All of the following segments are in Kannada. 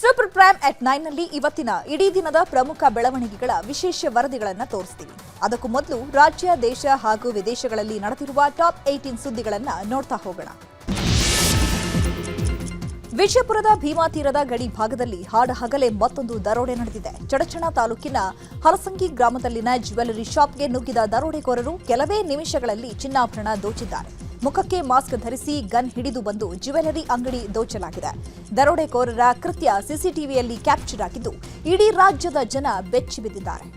ಸೂಪರ್ ಪ್ರೈಮ್ ಅಟ್ 9 ನಲ್ಲಿ ಇವತ್ತಿನ ಇಡೀ ದಿನದ ಪ್ರಮುಖ ಬೆಳವಣಿಗೆಗಳ ವಿಶೇಷ ವರದಿಗಳನ್ನು ತೋರಿಸ್ತೀವಿ. ಅದಕ್ಕೂ ಮೊದಲು ರಾಜ್ಯ, ದೇಶ ಹಾಗೂ ವಿದೇಶಗಳಲ್ಲಿ ನಡೆದಿರುವ ಟಾಪ್ 18 ಸುದ್ದಿಗಳನ್ನು ನೋಡ್ತಾ ಹೋಗೋಣ. ವಿಜಯಪುರದ ಭೀಮಾ ತೀರದ ಗಡಿ ಭಾಗದಲ್ಲಿ ಹಾಡಹಗಲೇ ಮತ್ತೊಂದು ದರೋಡೆ ನಡೆದಿದೆ. ಚಡಚಣ ತಾಲೂಕಿನ ಹಲಸಂಗಿ ಗ್ರಾಮದಲ್ಲಿನ ಜ್ಯುವೆಲರಿ ಶಾಪ್ಗೆ ನುಗ್ಗಿದ ದರೋಡೆಕೋರರು ಕೆಲವೇ ನಿಮಿಷಗಳಲ್ಲಿ ಚಿನ್ನಾಭರಣ ದೋಚಿದ್ದಾರೆ. ಮುಖಕ್ಕೆ ಮಾಸ್ಕ್ ಧರಿಸಿ ಗನ್ ಹಿಡಿದು ಬಂದು ಜ್ಯುವೆಲರಿ ಅಂಗಡಿ ದೋಚಲಾಗಿದೆ. ದರೋಡೆಕೋರರ ಕೃತ್ಯ ಸಿಸಿಟಿವಿಯಲ್ಲಿ ಕ್ಯಾಪ್ಚರ್ ಆಗಿದ್ದು ಇಡೀ ರಾಜ್ಯದ ಜನ ಬೆಚ್ಚಿ ಬಿದ್ದಿದ್ದಾರೆ.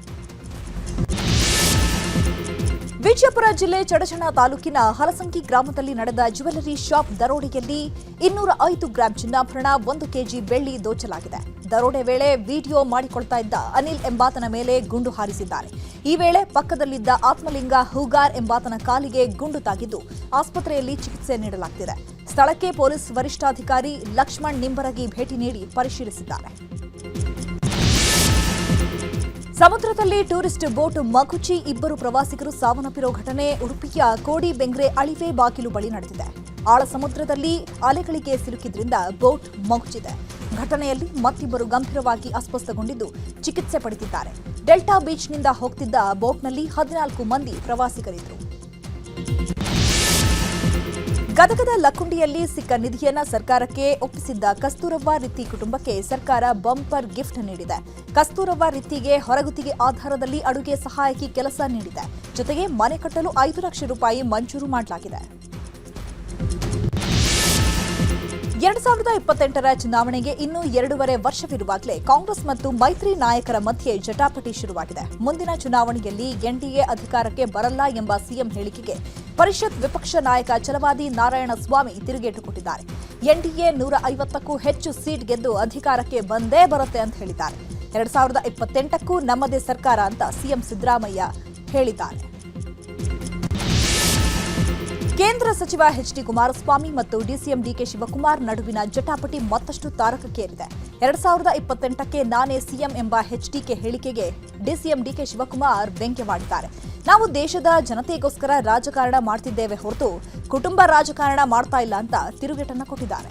ವಿಜಯಪುರ ಜಿಲ್ಲೆ ಚಡಚಣ ತಾಲೂಕಿನ ಹಲಸಂಗಿ ಗ್ರಾಮದಲ್ಲಿ ನಡೆದ ಜ್ಯುವೆಲರಿ ಶಾಪ್ ದರೋಡೆಯಲ್ಲಿ 205 ಗ್ರಾಂ ಚಿನ್ನಾಭರಣ, 1 ಕೆಜಿ ಬೆಳ್ಳಿ ದೋಚಲಾಗಿದೆ. ದರೋಡೆ ವೇಳೆ ವಿಡಿಯೋ ಮಾಡಿಕೊಳ್ತಾ ಇದ್ದ ಅನಿಲ್ ಎಂಬಾತನ ಮೇಲೆ ಗುಂಡು ಹಾರಿಸಿದ್ದಾರೆ. ಈ ವೇಳೆ ಪಕ್ಕದಲ್ಲಿದ್ದ ಆತ್ಮಲಿಂಗ ಹೂಗಾರ್ ಎಂಬಾತನ ಕಾಲಿಗೆ ಗುಂಡು ತಾಗಿದ್ದು ಆಸ್ಪತ್ರೆಯಲ್ಲಿ ಚಿಕಿತ್ಸೆ ನೀಡಲಾಗುತ್ತಿದೆ. ಸ್ಥಳಕ್ಕೆ ಪೊಲೀಸ್ ವರಿಷ್ಠಾಧಿಕಾರಿ ಲಕ್ಷ್ಮಣ್ ನಿಂಬರಗಿ ಭೇಟಿ ನೀಡಿ ಪರಿಶೀಲಿಸಿದ್ದಾರೆ. ಸಮುದ್ರದಲ್ಲಿ ಟೂರಿಸ್ಟ್ ಬೋಟ್ ಮಗುಚಿ 2 ಪ್ರವಾಸಿಗರು ಸಾವನ್ನಪ್ಪಿರೋ ಘಟನೆ ಉಡುಪಿಯ ಕೋಡಿಬೆಂಗ್ರೆ ಅಳಿವೆ ಬಾಗಿಲು ಬಳಿ ನಡೆದಿದೆ. ಆಳ ಸಮುದ್ರದಲ್ಲಿ ಅಲೆಗಳಿಗೆ ಸಿಲುಕಿದ್ರಿಂದ ಬೋಟ್ ಮಗುಚಿದೆ. ಘಟನೆಯಲ್ಲಿ ಮತ್ತಿಬ್ಬರು ಗಂಭೀರವಾಗಿ ಅಸ್ವಸ್ಥಗೊಂಡಿದ್ದು ಚಿಕಿತ್ಸೆ ಪಡೆದಿದ್ದಾರೆ. ಡೆಲ್ಟಾ ಬೀಚ್ನಿಂದ ಹೋಗ್ತಿದ್ದ ಬೋಟ್ನಲ್ಲಿ 14 ಮಂದಿ ಪ್ರವಾಸಿಗರಿದ್ದರು. ಗದಗದ ಲಕ್ಕುಂಡಿಯಲ್ಲಿ ಸಿಕ್ಕ ನಿಧಿಯನ್ನ ಸರ್ಕಾರಕ್ಕೆ ಒಪ್ಪಿಸಿದ್ದ ಕಸ್ತೂರವ್ವ ರಿತ್ತಿ ಕುಟುಂಬಕ್ಕೆ ಸರ್ಕಾರ ಬಂಪರ್ ಗಿಫ್ಟ್ ನೀಡಿದೆ. ಕಸ್ತೂರವ್ವ ರಿತ್ತಿಗೆ ಹೊರಗುತ್ತಿಗೆ ಆಧಾರದಲ್ಲಿ ಅಡುಗೆ ಸಹಾಯಕಿ ಕೆಲಸ ನೀಡಿದೆ. ಜೊತೆಗೆ ಮನೆ ಕಟ್ಟಲು 5 ಲಕ್ಷ ರೂಪಾಯಿ ಮಂಜೂರು ಮಾಡಲಾಗಿದೆ. 2028ರ ಚುನಾವಣೆಗೆ ಇನ್ನೂ 2.5 ವರ್ಷವಿರುವಾಗಲೇ ಕಾಂಗ್ರೆಸ್ ಮತ್ತು ಮೈತ್ರಿ ನಾಯಕರ ಮಧ್ಯೆ ಜಟಾಪಟಿ ಶುರುವಾಗಿದೆ. ಮುಂದಿನ ಚುನಾವಣೆಯಲ್ಲಿ ಎನ್ಡಿಎ ಅಧಿಕಾರಕ್ಕೆ ಬರಲ್ಲ ಎಂಬ ಸಿಎಂ ಹೇಳಿಕೆಗೆ ಪರಿಷತ್ ವಿಪಕ್ಷ ನಾಯಕ ಛಲವಾದಿ ನಾರಾಯಣಸ್ವಾಮಿ ತಿರುಗೇಟು ಕೊಟ್ಟಿದ್ದಾರೆ. ಎನ್ಡಿಎ 150ಕ್ಕೂ ಹೆಚ್ಚು ಸೀಟ್ ಗೆದ್ದು ಅಧಿಕಾರಕ್ಕೆ ಬಂದೇ ಬರುತ್ತೆ ಅಂತ ಹೇಳಿದ್ದಾರೆ. 2028ಕ್ಕೂ ನಮ್ಮದೇ ಸರ್ಕಾರ ಅಂತ ಸಿಎಂ ಸಿದ್ದರಾಮಯ್ಯ ಹೇಳಿದ್ದಾರೆ. ಕೇಂದ್ರ ಸಚಿವ ಎಚ್ಡಿ ಕುಮಾರಸ್ವಾಮಿ ಮತ್ತು ಡಿಸಿಎಂ ಡಿಕೆ ಶಿವಕುಮಾರ್ ನಡುವಿನ ಜಟಾಪಟಿ ಮತ್ತಷ್ಟು ತಾರಕಕ್ಕೇರಿದೆ. 2028ಕ್ಕೆ ನಾನೇ ಸಿಎಂ ಎಂಬ ಎಚ್ಡಿಕೆ ಹೇಳಿಕೆಗೆ ಡಿಸಿಎಂ ಡಿಕೆ ಶಿವಕುಮಾರ್ ವ್ಯಂಗ್ಯವಾಡಿದ್ದಾರೆ. ನಾವು ದೇಶದ ಜನತೆಗೋಸ್ಕರ ರಾಜಕಾರಣ ಮಾಡ್ತಿದ್ದೇವೆ ಹೊರತು ಕುಟುಂಬ ರಾಜಕಾರಣ ಮಾಡ್ತಾ ಇಲ್ಲ ಅಂತ ತಿರುಗೇಟನ್ನ ಕೊಟ್ಟಿದ್ದಾರೆ.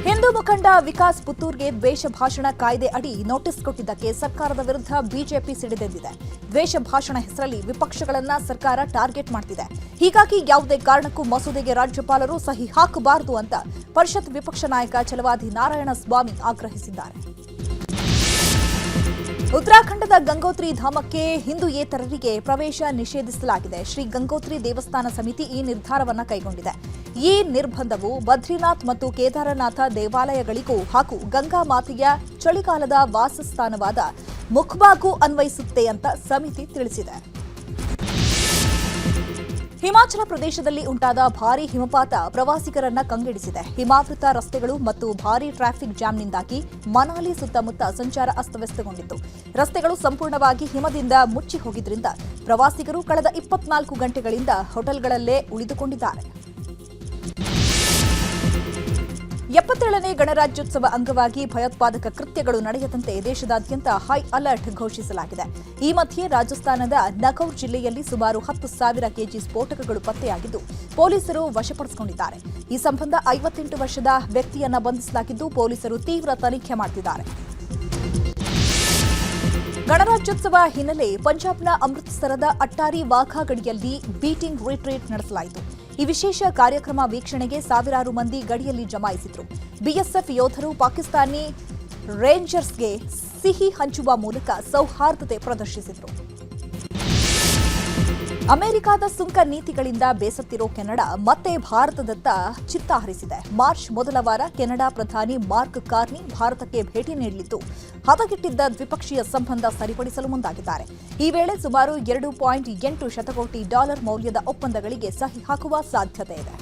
ಹಿಂದೂ ಮುಖಂಡ ವಿಕಾಸ್ ಪುತ್ತೂರ್ಗೆ ದ್ವೇಷ ಭಾಷಣ ಕಾಯ್ದೆ ಅಡಿ ನೋಟಿಸ್ ಕೊಟ್ಟಿದ್ದಕ್ಕೆ ಸರ್ಕಾರದ ವಿರುದ್ಧ ಬಿಜೆಪಿ ಸಿಡಿದೆದ್ದಿದೆ. ದ್ವೇಷ ಭಾಷಣ ಹೆಸರಲ್ಲಿ ವಿಪಕ್ಷಗಳನ್ನ ಸರ್ಕಾರ ಟಾರ್ಗೆಟ್ ಮಾಡ್ತಿದೆ. ಹೀಗಾಗಿ ಯಾವುದೇ ಕಾರಣಕ್ಕೂ ಮಸೂದೆಗೆ ರಾಜ್ಯಪಾಲರು ಸಹಿ ಹಾಕಬಾರದು ಅಂತ ಪರಿಷತ್ ವಿಪಕ್ಷ ನಾಯಕ ಛಲವಾದಿ ನಾರಾಯಣಸ್ವಾಮಿ ಆಗ್ರಹಿಸಿದ್ದಾರೆ. ಉತ್ತರಾಖಂಡದ ಗಂಗೋತ್ರಿ ಧಾಮಕ್ಕೆ ಹಿಂದೂಯೇತರರಿಗೆ ಪ್ರವೇಶ ನಿಷೇಧಿಸಲಾಗಿದೆ. ಶ್ರೀ ಗಂಗೋತ್ರಿ ದೇವಸ್ಥಾನ ಸಮಿತಿ ಈ ನಿರ್ಧಾರವನ್ನು ಕೈಗೊಂಡಿದೆ. ಈ ನಿರ್ಬಂಧವು ಬದ್ರಿನಾಥ್ ಮತ್ತು ಕೇದಾರನಾಥ ದೇವಾಲಯಗಳಿಗೂ ಹಾಗೂ ಗಂಗಾ ಮಾತೆಯ ಚಳಿಗಾಲದ ವಾಸಸ್ಥಾನವಾದ ಮುಖ್ಬಾಗೂ ಅನ್ವಯಿಸುತ್ತೆ ಅಂತ ಸಮಿತಿ ತಿಳಿಸಿದೆ. ಹಿಮಾಚಲ ಪ್ರದೇಶದಲ್ಲಿ ಉಂಟಾದ ಭಾರೀ ಹಿಮಪಾತ ಪ್ರವಾಸಿಗರನ್ನ ಕಂಗೆಡಿಸಿದೆ. ಹಿಮಾವೃತ ರಸ್ತೆಗಳು ಮತ್ತು ಭಾರೀ ಟ್ರಾಫಿಕ್ ಜಾಮ್ನಿಂದಾಗಿ ಮನಾಲಿ ಸುತ್ತಮುತ್ತ ಸಂಚಾರ ಅಸ್ತವ್ಯಸ್ತಗೊಂಡಿತ್ತು. ರಸ್ತೆಗಳು ಸಂಪೂರ್ಣವಾಗಿ ಹಿಮದಿಂದ ಮುಚ್ಚಿ ಹೋಗಿದ್ರಿಂದ ಪ್ರವಾಸಿಗರು ಕಳೆದ 24 ಗಂಟೆಗಳಿಂದ ಹೋಟೆಲ್ಗಳಲ್ಲೇ ಉಳಿದುಕೊಂಡಿದ್ದಾರೆ. 77ನೇ ಗಣರಾಜ್ಯೋತ್ಸವ ಅಂಗವಾಗಿ ಭಯೋತ್ಪಾದಕ ಕೃತ್ಯಗಳು ನಡೆಯದಂತೆ ದೇಶದಾದ್ಯಂತ ಹೈ ಅಲರ್ಟ್ ಘೋಷಿಸಲಾಗಿದೆ. ಈ ಮಧ್ಯೆ ರಾಜಸ್ಥಾನದ ನಗೌರ್ ಜಿಲ್ಲೆಯಲ್ಲಿ ಸುಮಾರು 10,000 ಕೆಜಿ ಸ್ಫೋಟಕಗಳು ಪತ್ತೆಯಾಗಿದ್ದು ಪೊಲೀಸರು ವಶಪಡಿಸಿಕೊಂಡಿದ್ದಾರೆ. ಈ ಸಂಬಂಧ 58 ವರ್ಷದ ವ್ಯಕ್ತಿಯನ್ನ ಬಂಧಿಸಲಾಗಿದ್ದು ಪೊಲೀಸರು ತೀವ್ರ ತನಿಖೆ ಮಾಡುತ್ತಿದ್ದಾರೆ. ಗಣರಾಜ್ಯೋತ್ಸವ ಹಿನ್ನೆಲೆ ಪಂಜಾಬ್ನ ಅಮೃತಸರದ ಅಟ್ಟಾರಿ ವಾಘಾ ಗಡಿಯಲ್ಲಿ ಬೀಟಿಂಗ್ ರಿಟ್ರೀಟ್ ನಡೆಸಲಾಯಿತು. ಈ ವಿಶೇಷ ಕಾರ್ಯಕ್ರಮ ವೀಕ್ಷಣೆಗೆ ಸಾವಿರಾರು ಮಂದಿ ಗಡಿಯಲ್ಲಿ ಜಮಾಯಿಸಿದ್ರು. ಬಿಎಸ್ಎಫ್ ಯೋಧರು ಪಾಕಿಸ್ತಾನಿ ರೇಂಜರ್ಸ್ಗೆ ಸಿಹಿ ಹಂಚುವ ಮೂಲಕ ಸೌಹಾರ್ದತೆ ಪ್ರದರ್ಶಿಸಿದ್ರು. ಅಮೆರಿಕದ ಸುಂಕ ನೀತಿಗಳಿಂದ ಬೇಸತ್ತಿರೋ ಕೆನಡಾ ಮತ್ತೆ ಭಾರತದತ್ತ ಚಿತ್ತ ಹರಿಸಿದೆ. ಮಾರ್ಚ್ ಮೊದಲ ವಾರ ಕೆನಡಾ ಪ್ರಧಾನಿ ಮಾರ್ಕ್ ಕಾರ್ನಿ ಭಾರತಕ್ಕೆ ಭೇಟಿ ನೀಡಲಿದ್ದು ಹದಗೆಟ್ಟಿದ್ದ ದ್ವಿಪಕ್ಷೀಯ ಸಂಬಂಧ ಸರಿಪಡಿಸಲು ಮುಂದಾಗಿದ್ದಾರೆ. ಈ ವೇಳೆ ಸುಮಾರು $2.8 ಶತಕೋಟಿ ಮೌಲ್ಯದ ಒಪ್ಪಂದಗಳಿಗೆ ಸಹಿ ಹಾಕುವ ಸಾಧ್ಯತೆ ಇದೆ.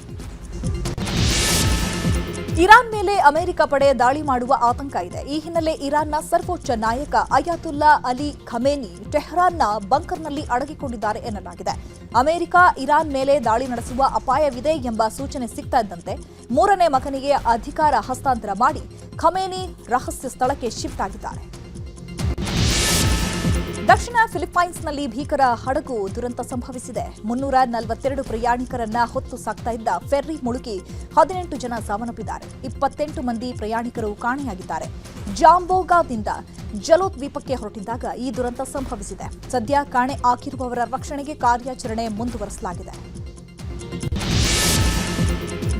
ಇರಾನ್ ಮೇಲೆ ಅಮೆರಿಕ ಪಡೆ ದಾಳಿ ಮಾಡುವ ಆತಂಕ ಇದೆ. ಈ ಹಿನ್ನೆಲೆ ಇರಾನ್ನ ಸರ್ವೋಚ್ಚ ನಾಯಕ ಅಯಾತುಲ್ಲಾ ಅಲಿ ಖಮೇನಿ ಟೆಹರಾನ್ನ ಬಂಕರ್ನಲ್ಲಿ ಅಡಗಿಕೊಂಡಿದ್ದಾರೆ ಎನ್ನಲಾಗಿದೆ. ಅಮೆರಿಕ ಇರಾನ್ ಮೇಲೆ ದಾಳಿ ನಡೆಸುವ ಅಪಾಯವಿದೆ ಎಂಬ ಸೂಚನೆ ಸಿಗ್ತಾ ಇದ್ದಂತೆ 3ನೇ ಮಗನಿಗೆ ಅಧಿಕಾರ ಹಸ್ತಾಂತರ ಮಾಡಿ ಖಮೇನಿ ರಹಸ್ಯ ಸ್ಥಳಕ್ಕೆ ಶಿಫ್ಟ್ ಆಗಿದ್ದಾರೆ. ದಕ್ಷಿಣ ಫಿಲಿಪ್ಪೈನ್ಸ್ನಲ್ಲಿ ಭೀಕರ ಹಡಗು ದುರಂತ ಸಂಭವಿಸಿದೆ. 342 ಪ್ರಯಾಣಿಕರನ್ನ ಹೊತ್ತು ಸಾಗ್ತಾ ಇದ್ದ ಫೆರ್ರಿ ಮುಳುಗಿ 18 ಜನ ಸಾವನ್ನಪ್ಪಿದ್ದಾರೆ. 28 ಮಂದಿ ಪ್ರಯಾಣಿಕರು ಕಾಣೆಯಾಗಿದ್ದಾರೆ. ಜಾಂಬೋಗಾದಿಂದ ಜಲೋ ದ್ವೀಪಕ್ಕೆ ಹೊರಟಿದ್ದಾಗ ಈ ದುರಂತ ಸಂಭವಿಸಿದೆ. ಸದ್ಯ ಕಾಣೆ ಆಗಿರುವವರ ರಕ್ಷಣೆಗೆ ಕಾರ್ಯಾಚರಣೆ ಮುಂದುವರೆಸಲಾಗಿದೆ.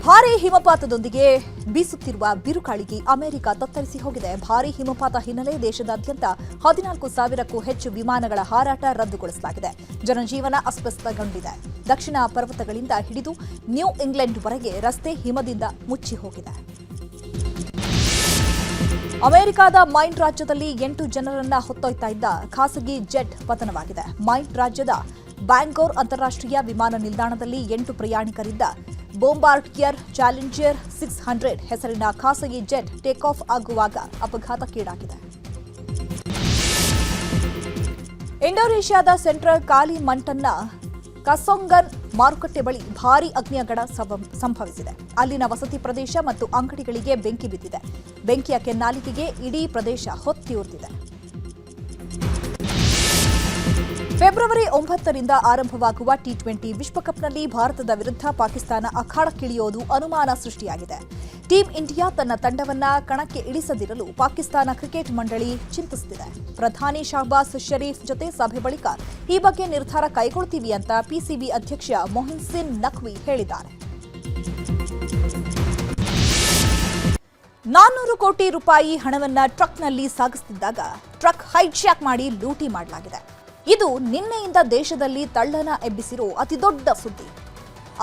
ಭಾರೀ ಹಿಮಪಾತದೊಂದಿಗೆ ಬೀಸುತ್ತಿರುವ ಬಿರುಗಾಳಿಗೆ ಅಮೆರಿಕ ತತ್ತರಿಸಿ ಹೋಗಿದೆ. ಭಾರೀ ಹಿಮಪಾತ ಹಿನ್ನೆಲೆ ದೇಶದಾದ್ಯಂತ 14,000ಕ್ಕೂ ಹೆಚ್ಚು ವಿಮಾನಗಳ ಹಾರಾಟ ರದ್ದುಗೊಳಿಸಲಾಗಿದೆ. ಜನಜೀವನ ಅಸ್ವಸ್ಥಗೊಂಡಿದೆ. ದಕ್ಷಿಣ ಪರ್ವತಗಳಿಂದ ಹಿಡಿದು ನ್ಯೂ ಇಂಗ್ಲೆಂಡ್ವರೆಗೆ ರಸ್ತೆ ಹಿಮದಿಂದ ಮುಚ್ಚಿ ಹೋಗಿದೆ. ಅಮೆರಿಕದ ಮೈನ್ ರಾಜ್ಯದಲ್ಲಿ 8 ಜನರನ್ನ ಹೊತ್ತೊಯ್ತಾ ಇದ್ದ ಖಾಸಗಿ ಜೆಟ್ ಪತನವಾಗಿದೆ. ಮೈನ್ ರಾಜ್ಯದ ಬ್ಯಾಂಗೋರ್ ಅಂತಾರಾಷ್ಟ್ರೀಯ ವಿಮಾನ ನಿಲ್ದಾಣದಲ್ಲಿ 8 ಪ್ರಯಾಣಿಕರಿದ್ದ ಬೊಂಬಾರ್ಡಿಯರ್ ಚಾಲೆಂಜರ್ 600 ಹೆಸರಿನ ಖಾಸಗಿ ಜೆಟ್ ಟೇಕ್ ಆಫ್ ಆಗುವಾಗ ಅಪಘಾತಕ್ಕೀಡಾಗಿದೆ. ಇಂಡೋನೇಷ್ಯಾದ ಸೆಂಟ್ರಲ್ ಕಾಲಿಮಂಟನ್ನ ಕಸೊಂಗನ್ ಮಾರುಕಟ್ಟೆ ಬಳಿ ಭಾರೀ ಅಗ್ನಿಯಗಡ ಸಂಭವಿಸಿದೆ. ಅಲ್ಲಿನ ವಸತಿ ಪ್ರದೇಶ ಮತ್ತು ಅಂಗಡಿಗಳಿಗೆ ಬೆಂಕಿ ಬಿದ್ದಿದೆ. ಬೆಂಕಿಯ ಕೆನ್ನಾಲಿಗೆಗೆ ಇಡೀ ಪ್ರದೇಶ ಹೊತ್ತಿ ಉರಿದಿದೆ. ಫೆಬ್ರವರಿ 9ರಿಂದ ಆರಂಭವಾಗುವ ಟಿ20 ವಿಶ್ವಕಪ್ನಲ್ಲಿ ಭಾರತದ ವಿರುದ್ಧ ಪಾಕಿಸ್ತಾನ ಅಖಾಡಕ್ಕಿಳಿಯೋದು ಅನುಮಾನ ಸೃಷ್ಟಿಯಾಗಿದೆ. ಟೀಂ ಇಂಡಿಯಾ ತನ್ನ ತಂಡವನ್ನ ಕಣಕ್ಕೆ ಇಳಿಸದಿರಲು ಪಾಕಿಸ್ತಾನ ಕ್ರಿಕೆಟ್ ಮಂಡಳಿ ಚಿಂತಿಸುತ್ತಿದೆ. ಪ್ರಧಾನಿ ಶಹಬಾಜ್ ಶರೀಫ್ ಜೊತೆ ಸಭೆ ಬಳಿಕ ಈ ಬಗ್ಗೆ ನಿರ್ಧಾರ ಕೈಗೊಳ್ಳುತ್ತೀವಿ ಅಂತ ಪಿಸಿಬಿ ಅಧ್ಯಕ್ಷ ಮೊಹಿಸಿನ್ ನಖ್ವಿ ಹೇಳಿದ್ದಾರೆ. 400 ಕೋಟಿ ರೂಪಾಯಿ ಹಣವನ್ನ ಟ್ರಕ್ನಲ್ಲಿ ಸಾಗಿಸುತ್ತಿದ್ದಾಗ ಟ್ರಕ್ ಹೈಜಾಕ್ ಮಾಡಿ ಲೂಟಿ ಮಾಡಲಾಗಿದೆ. ಇದು ನಿನ್ನೆಯಿಂದ ದೇಶದಲ್ಲಿ ತಳ್ಳನ ಎಬ್ಬಿಸಿರೋ ಅತಿದೊಡ್ಡ ಸುದ್ದಿ.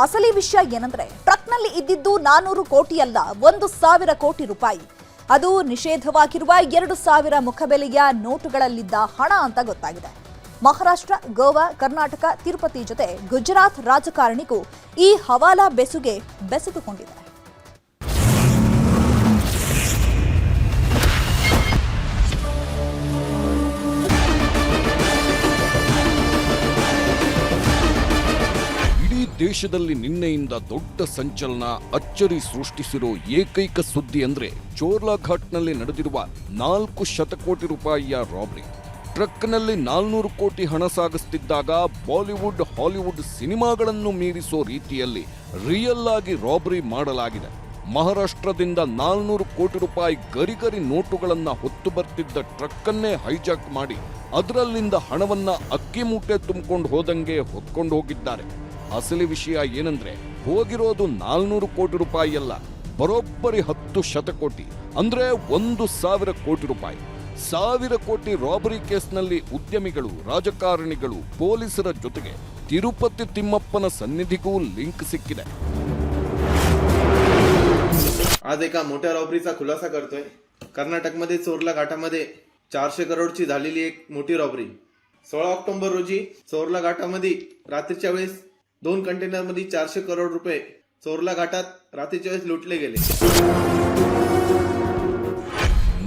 ಅಸಲಿ ವಿಷಯ ಏನಂದ್ರೆ, ಟ್ರಕ್ನಲ್ಲಿ ಇದ್ದಿದ್ದು 400 ಕೋಟಿಯಲ್ಲ, 1,000 ಕೋಟಿ ರೂಪಾಯಿ. ಅದು ನಿಷೇಧವಾಗಿರುವ 2,000 ಮುಖಬೆಲೆಯ ನೋಟುಗಳಲ್ಲಿದ್ದ ಹಣ ಅಂತ ಗೊತ್ತಾಗಿದೆ. ಮಹಾರಾಷ್ಟ್ರ, ಗೋವಾ, ಕರ್ನಾಟಕ, ತಿರುಪತಿ ಜೊತೆ ಗುಜರಾತ್ ರಾಜಕಾರಣಿಗೂ ಈ ಹವಾಲಾ ಬೆಸುಗೆ ಬೆಸೆದುಕೊಂಡಿದೆ. ದೇಶದಲ್ಲಿ ನಿನ್ನೆಯಿಂದ ದೊಡ್ಡ ಸಂಚಲನ, ಅಚ್ಚರಿ ಸೃಷ್ಟಿಸಿರೋ ಏಕೈಕ ಸುದ್ದಿ ಅಂದ್ರೆ ಚೋರ್ಲಾಘಾಟ್ನಲ್ಲಿ ನಡೆದಿರುವ 4 ಶತಕೋಟಿ ರೂಪಾಯಿಯ ರಾಬರಿ. ಟ್ರಕ್ನಲ್ಲಿ 400 ಕೋಟಿ ಹಣ ಸಾಗಿಸುತ್ತಿದ್ದಾಗ ಬಾಲಿವುಡ್, ಹಾಲಿವುಡ್ ಸಿನಿಮಾಗಳನ್ನು ಮೀರಿಸೋ ರೀತಿಯಲ್ಲಿ ರಿಯಲ್ ಆಗಿ ರಾಬರಿ ಮಾಡಲಾಗಿದೆ. ಮಹಾರಾಷ್ಟ್ರದಿಂದ 400 ಕೋಟಿ ರೂಪಾಯಿ ಗರಿಗರಿ ನೋಟುಗಳನ್ನ ಹೊತ್ತು ಬರ್ತಿದ್ದ ಟ್ರಕ್ಕನ್ನೇ ಹೈಜಾಕ್ ಮಾಡಿ ಅದರಲ್ಲಿಂದ ಹಣವನ್ನ ಅಕ್ಕಿ ಮೂಟೆ ತುಂಬಿಕೊಂಡು ಹೋದಂಗೆ ಹೊತ್ಕೊಂಡು ಹೋಗಿದ್ದಾರೆ. ಅಸಲಿ ವಿಷಯ ಏನಂದ್ರೆ, ಹೋಗಿರೋದು 400 ಕೋಟಿ ರೂಪಾಯಿ ಅಲ್ಲ, ಬರೋಬ್ಬರಿ 10 ಶತಕೋಟಿ, ಅಂದ್ರೆ 1,000 ಕೋಟಿ ರೂಪಾಯಿ. 1,000 ಕೋಟಿ ರಾಬರಿ ಕೇಸ್ನಲ್ಲಿ ಉದ್ಯಮಿಗಳು, ರಾಜಕಾರಣಿಗಳು, ಪೊಲೀಸರ ಜೊತೆಗೆ ತಿರುಪತಿ ತಿಮ್ಮಪ್ಪನ ಸನ್ನಿಧಿಗೂ ಲಿಂಕ್ ಸಿಕ್ಕಿದೆ. आज एका मोठ्या रॉबरीचा खुलासा करतोय. कर्नाटकमध्ये चोरला घाटामध्ये 400 करोडची झालेली एक मोठी रॉबरी. 16 ऑक्टोबर रोजी चोरला घाटामध्ये रात्रीच्या वेळेस 2 कंटेनरमध्ये 400 करोड रुपये चोरला घाटात रात्रीच्या वेळेस लुटले गेले.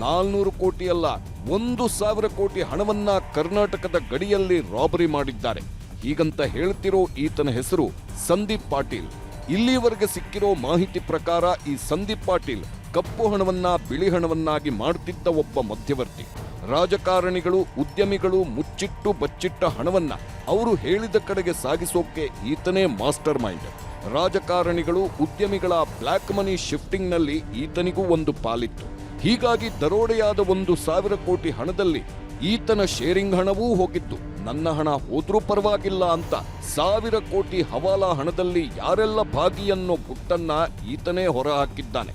400 ಕೋಟಿ ಅಲ್ಲ, 1,000 ಕೋಟಿ ಹಣವನ್ನ ಕರ್ನಾಟಕದ ಗಡಿಯಲ್ಲಿ ರಾಬರಿ ಮಾಡಿದ್ದಾರೆ. ಹೀಗಂತ ಹೇಳ್ತಿರೋ ಈತನ ಹೆಸರು ಸಂದೀಪ್ ಪಾಟೀಲ್. ಇಲ್ಲಿವರೆಗೆ ಸಿಕ್ಕಿರೋ ಮಾಹಿತಿ ಪ್ರಕಾರ ಈ ಸಂದೀಪ್ ಪಾಟೀಲ್ ಕಪ್ಪು ಹಣವನ್ನ ಬಿಳಿ ಹಣವನ್ನಾಗಿ ಮಾಡುತ್ತಿದ್ದ ಒಬ್ಬ ಮಧ್ಯವರ್ತಿ. ರಾಜಕಾರಣಿಗಳು, ಉದ್ಯಮಿಗಳು ಮುಚ್ಚಿಟ್ಟು ಬಚ್ಚಿಟ್ಟ ಹಣವನ್ನ ಅವರು ಹೇಳಿದ ಕಡೆಗೆ ಸಾಗಿಸೋಕೆ ಈತನೇ ಮಾಸ್ಟರ್ ಮೈಂಡ್. ರಾಜಕಾರಣಿಗಳು, ಉದ್ಯಮಿಗಳ ಬ್ಲ್ಯಾಕ್ ಮನಿ ಶಿಫ್ಟಿಂಗ್ನಲ್ಲಿ ಈತನಿಗೂ ಒಂದು ಪಾಲಿತ್ತು. ಹೀಗಾಗಿ ದರೋಡೆಯಾದ 1,000 ಕೋಟಿ ಹಣದಲ್ಲಿ ಈತನ ಶೇರಿಂಗ್ ಹಣವೂ ಹೋಗಿದ್ದು. ನನ್ನ ಹಣ ಹೋದ್ರೂ ಪರವಾಗಿಲ್ಲ ಅಂತ 1,000 ಕೋಟಿ ಹವಾಲಾ ಹಣದಲ್ಲಿ ಯಾರೆಲ್ಲ ಭಾಗಿ ಅನ್ನೋ ಗುಟ್ಟನ್ನ ಈತನೇ ಹೊರ ಹಾಕಿದ್ದಾನೆ.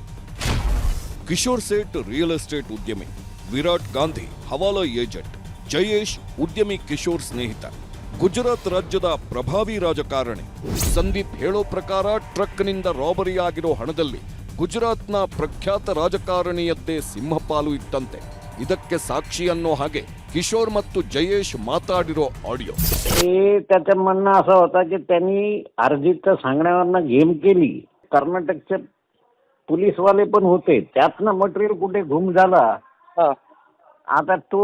ಕಿಶೋರ್ ಸೇಠ್ ರಿಯಲ್ ಎಸ್ಟೇಟ್ ಉದ್ಯಮಿ, ವಿರಾಟ್ ಗಾಂಧಿ ಹವಾಲಾ ಏಜೆಂಟ್, ಜಯೇಶ್ ಉದ್ಯಮಿ ಕಿಶೋರ್ ಸ್ನೇಹಿತ, ಗುಜರಾತ್ ರಾಜ್ಯದ ಪ್ರಭಾವಿ ರಾಜಕಾರಣಿ. ಸಂದೀಪ್ ಹೇಳೋ ಪ್ರಕಾರ ಟ್ರಕ್ನಿಂದ ರಾಬರಿ ಆಗಿರೋ ಹಣದಲ್ಲಿ ಗುಜರಾತ್ನ ಪ್ರಖ್ಯಾತ ರಾಜಕಾರಣಿಯದ್ದೇ ಸಿಂಹಪಾಲು ಇತ್ತಂತೆ. ಇದಕ್ಕೆ ಸಾಕ್ಷಿ ಅನ್ನೋ ಹಾಗೆ किशोर ಮತ್ತು जयेश माताडिरो ऑडिओ. त्याचं म्हणणं असं होतं की त्यांनी अर्जितच्या सांगण्यावरनं गेम केली. कर्नाटकचे पोलीसवाले पण होते, त्यातनं मटेरियल कुठे गुम झाला. आता तो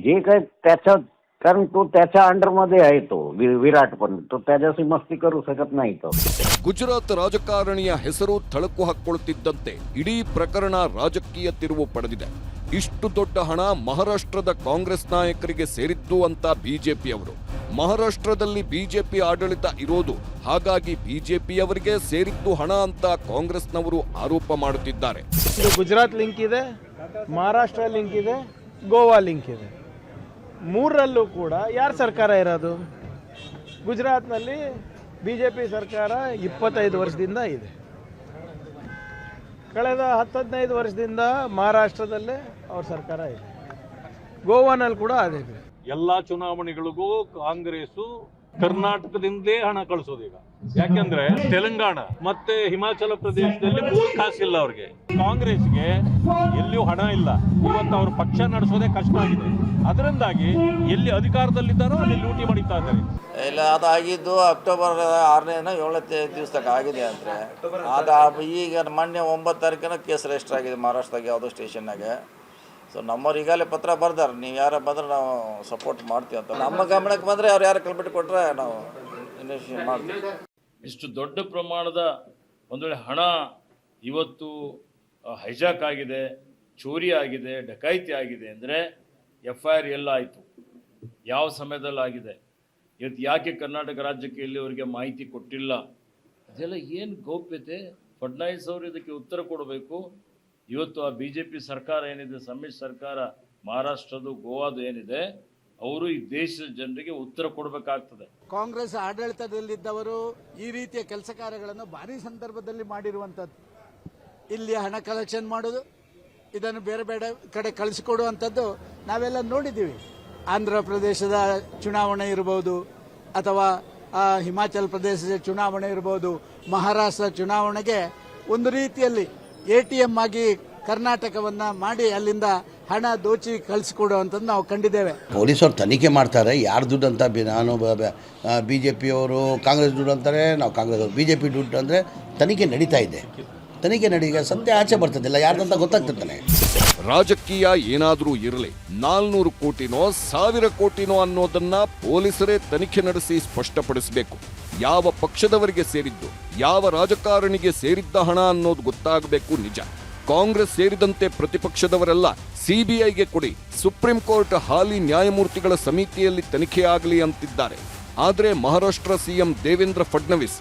जे काय त्याच्या, कारण तो त्याच्या अंडरमध्ये आहे, तो विराट पण तो त्याच्याशी मस्ती करू शकत नाही. तो ಗುಜರಾತ್ ರಾಜಕಾರಣಿಯ ಹೆಸರು ಥಳಕು ಹಾಕ್ಕೊಳ್ತಿದ್ದಂತೆ ಇಡೀ ಪ್ರಕರಣ ರಾಜಕೀಯ ತಿರುವು ಪಡೆದಿದೆ. ಇಷ್ಟು ದೊಡ್ಡ ಹಣ ಮಹಾರಾಷ್ಟ್ರದ ಕಾಂಗ್ರೆಸ್ ನಾಯಕರಿಗೆ ಸೇರಿದ್ದು ಅಂತ ಬಿಜೆಪಿಯವರು. ಮಹಾರಾಷ್ಟ್ರದಲ್ಲಿ ಬಿಜೆಪಿ ಆಡಳಿತ ಇರೋದು, ಹಾಗಾಗಿ ಬಿಜೆಪಿಯವರಿಗೆ ಸೇರಿದ್ದು ಹಣ ಅಂತ ಕಾಂಗ್ರೆಸ್ನವರು ಆರೋಪ ಮಾಡುತ್ತಿದ್ದಾರೆ. ಗುಜರಾತ್ ಲಿಂಕ್ ಇದೆ, ಮಹಾರಾಷ್ಟ್ರ ಲಿಂಕ್ ಇದೆ, ಗೋವಾ ಲಿಂಕ್ ಇದೆ. ಮೂರರಲ್ಲೂ ಕೂಡ ಯಾರ ಸರ್ಕಾರ ಇರೋದು? ಗುಜರಾತ್ನಲ್ಲಿ ಬಿಜೆಪಿ ಸರ್ಕಾರ 25 ವರ್ಷದಿಂದ ಇದೆ. ಕಳೆದ 10-15 ವರ್ಷದಿಂದ ಮಹಾರಾಷ್ಟ್ರದಲ್ಲೇ ಅವ್ರ ಸರ್ಕಾರ ಇದೆ. ಗೋವಾನಲ್ಲಿ ಕೂಡ ಅದೇ ಇದೆ. ಎಲ್ಲಾ ಚುನಾವಣೆಗಳಿಗೂ ಕಾಂಗ್ರೆಸ್ ಕರ್ನಾಟಕದಿಂದಲೇ ಹಣ ಕಳಿಸೋದು. ಈಗ ಯಾಕೆಂದ್ರೆ ತೆಲಂಗಾಣ ಮತ್ತೆ ಹಿಮಾಚಲ ಪ್ರದೇಶದಲ್ಲಿ 3 ಕಾಸಿಲ್ಲ ಅವ್ರಿಗೆ. ಕಾಂಗ್ರೆಸ್ಗೆ ಎಲ್ಲಿಯೂ ಹಣ ಇಲ್ಲ. ಇವತ್ತು ಅವ್ರ ಪಕ್ಷ ನಡೆಸೋದೇ ಕಷ್ಟ ಆಗಿದೆ. ಅದರಿಂದಾಗಿ ಎಲ್ಲಿ ಅಧಿಕಾರದಲ್ಲಿದ್ದಾರೋ ಅಲ್ಲಿ ಲೂಟಿ ಮಾಡಿತಾ ಇದ್ದಾರೆ. ಇಲ್ಲ, ಅದಾಗಿದ್ದು ಅಕ್ಟೋಬರ್ 6ನೇ 7ನೇ ದಿವಸದಾಗ ಆಗಿದೆ ಅಂದರೆ ಅದು ಈಗ ಮೊನ್ನೆ 9 ತಾರೀಕಿನ ಕೇಸ್ ರಿಜಿಸ್ಟರ್ ಆಗಿದೆ ಮಹಾರಾಷ್ಟ್ರದಾಗ ಯಾವುದೋ ಸ್ಟೇಷನ್ನಾಗೆ. ಸೊ ನಮ್ಮವ್ರು ಈಗಾಗಲೇ ಪತ್ರ ಬರ್ದಾರೆ, ನೀವು ಯಾರು ಬಂದ್ರೆ ನಾವು ಸಪೋರ್ಟ್ ಮಾಡ್ತೀವಿ ಅಂತ. ನಮ್ಮ ಗಮನಕ್ಕೆ ಬಂದರೆ ಅವ್ರು ಯಾರು ಕಲ್ಬಿಟ್ಟು ಕೊಟ್ಟರೆ ನಾವು ಇನ್ವೆಸ್ಟಿಗೇಷನ್ ಮಾಡ್ತೀವಿ. ಇಷ್ಟು ದೊಡ್ಡ ಪ್ರಮಾಣದ ಒಂದು ವೇಳೆ ಹಣ ಇವತ್ತು ಹೈಜಾಕ್ ಆಗಿದೆ, ಚೋರಿ ಆಗಿದೆ, ಡಕಾಯಿತಿ ಆಗಿದೆ ಅಂದರೆ FIR ಎಲ್ಲ ಆಯಿತು, ಯಾವ ಸಮಯದಲ್ಲಿ ಆಗಿದೆ, ಇವತ್ತು ಯಾಕೆ ಕರ್ನಾಟಕ ರಾಜ್ಯಕ್ಕೆ ಇಲ್ಲಿವರೆಗೆ ಮಾಹಿತಿ ಕೊಟ್ಟಿಲ್ಲ, ಅದೆಲ್ಲ ಏನು ಗೌಪ್ಯತೆ? ಫಡ್ನವೀಸ್ ಅವರು ಇದಕ್ಕೆ ಉತ್ತರ ಕೊಡಬೇಕು. ಇವತ್ತು ಆ BJP ಸರ್ಕಾರ ಏನಿದೆ, ಸಮ್ಮಿಶ್ರ ಸರ್ಕಾರ, ಮಹಾರಾಷ್ಟ್ರದ್ದು ಗೋವಾದು ಏನಿದೆ, ಅವರು ಈ ದೇಶದ ಜನರಿಗೆ ಉತ್ತರ ಕೊಡಬೇಕಾಗ್ತದೆ. ಕಾಂಗ್ರೆಸ್ ಆಡಳಿತದಲ್ಲಿದ್ದವರು ಈ ರೀತಿಯ ಕೆಲಸ ಕಾರ್ಯಗಳನ್ನು ಭಾರಿ ಸಂದರ್ಭದಲ್ಲಿ ಮಾಡಿರುವಂಥದ್ದು. ಇಲ್ಲಿ ಹಣ ಕಲೆಕ್ಷನ್ ಮಾಡೋದು, ಇದನ್ನು ಬೇರೆ ಬೇರೆ ಕಡೆ ಕಳಿಸಿಕೊಡುವಂಥದ್ದು ನಾವೆಲ್ಲ ನೋಡಿದ್ದೀವಿ. ಆಂಧ್ರ ಪ್ರದೇಶದ ಚುನಾವಣೆ ಇರ್ಬೋದು, ಅಥವಾ ಹಿಮಾಚಲ ಪ್ರದೇಶದ ಚುನಾವಣೆ ಇರ್ಬೋದು, ಮಹಾರಾಷ್ಟ್ರ ಚುನಾವಣೆಗೆ ಒಂದು ರೀತಿಯಲ್ಲಿ ATM ಆಗಿ ಕರ್ನಾಟಕವನ್ನು ಮಾಡಿ ಅಲ್ಲಿಂದ ಹಣ ದೋಚಿ ಕಳಿಸಿಕೊಡುವಂಥದ್ದು ನಾವು ಕಂಡಿದ್ದೇವೆ. ಪೊಲೀಸರು ತನಿಖೆ ಮಾಡ್ತಾರೆ, ಯಾರು ದುಡ್ಡು ಅಂತ. ನಾನು BJPಯವರು ಕಾಂಗ್ರೆಸ್ ದುಡ್ಡು ಅಂತಾರೆ, ನಾವು ಕಾಂಗ್ರೆಸ್ BJP ದುಡ್ಡು ಅಂದರೆ ತನಿಖೆ ನಡೀತಾ ಇದೆ. ತನಿಖೆ ನಡೀಗ ಸತ್ಯ ಆಚೆ ಬರ್ತದಿಲ್ಲ, ಯಾರ್ದಂತ ಗೊತ್ತಾಗ್ತಿರ್ತಾನೆ. ರಾಜಕೀಯ ಏನಾದರೂ ಇರಲಿ, 400 ಕೋಟಿನೋ 1000 ಕೋಟಿನೋ ಅನ್ನೋದನ್ನ ಪೊಲೀಸರೇ ತನಿಖೆ ನಡೆಸಿ ಸ್ಪಷ್ಟಪಡಿಸಬೇಕು. ಯಾವ ಪಕ್ಷದವರಿಗೆ ಸೇರಿದ್ದು, ಯಾವ ರಾಜಕಾರಣಿಗೆ ಸೇರಿದ್ದ ಹಣ ಅನ್ನೋದು ಗೊತ್ತಾಗಬೇಕು. ನಿಜ, ಕಾಂಗ್ರೆಸ್ ಸೇರಿದಂತೆ ಪ್ರತಿಪಕ್ಷದವರೆಲ್ಲ CBIಗೆ ಕೊಡಿ, ಸುಪ್ರೀಂ ಕೋರ್ಟ್ ಹಾಲಿ ನ್ಯಾಯಮೂರ್ತಿಗಳ ಸಮಿತಿಯಲ್ಲಿ ತನಿಖೆಯಾಗಲಿ ಅಂತಿದ್ದಾರೆ. ಆದರೆ ಮಹಾರಾಷ್ಟ್ರ CM ದೇವೇಂದ್ರ ಫಡ್ನವೀಸ್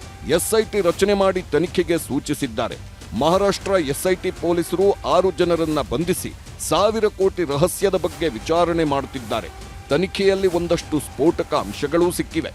SIT ರಚನೆ ಮಾಡಿ ತನಿಖೆಗೆ ಸೂಚಿಸಿದ್ದಾರೆ. ಮಹಾರಾಷ್ಟ್ರ SIT ಪೊಲೀಸರು 6 ಜನರನ್ನ ಬಂಧಿಸಿ 1000 ಕೋಟಿ ರಹಸ್ಯದ ಬಗ್ಗೆ ವಿಚಾರಣೆ ಮಾಡುತ್ತಿದ್ದಾರೆ. ತನಿಖೆಯಲ್ಲಿ ಒಂದಷ್ಟು ಸ್ಫೋಟಕ ಅಂಶಗಳೂ ಸಿಕ್ಕಿವೆ.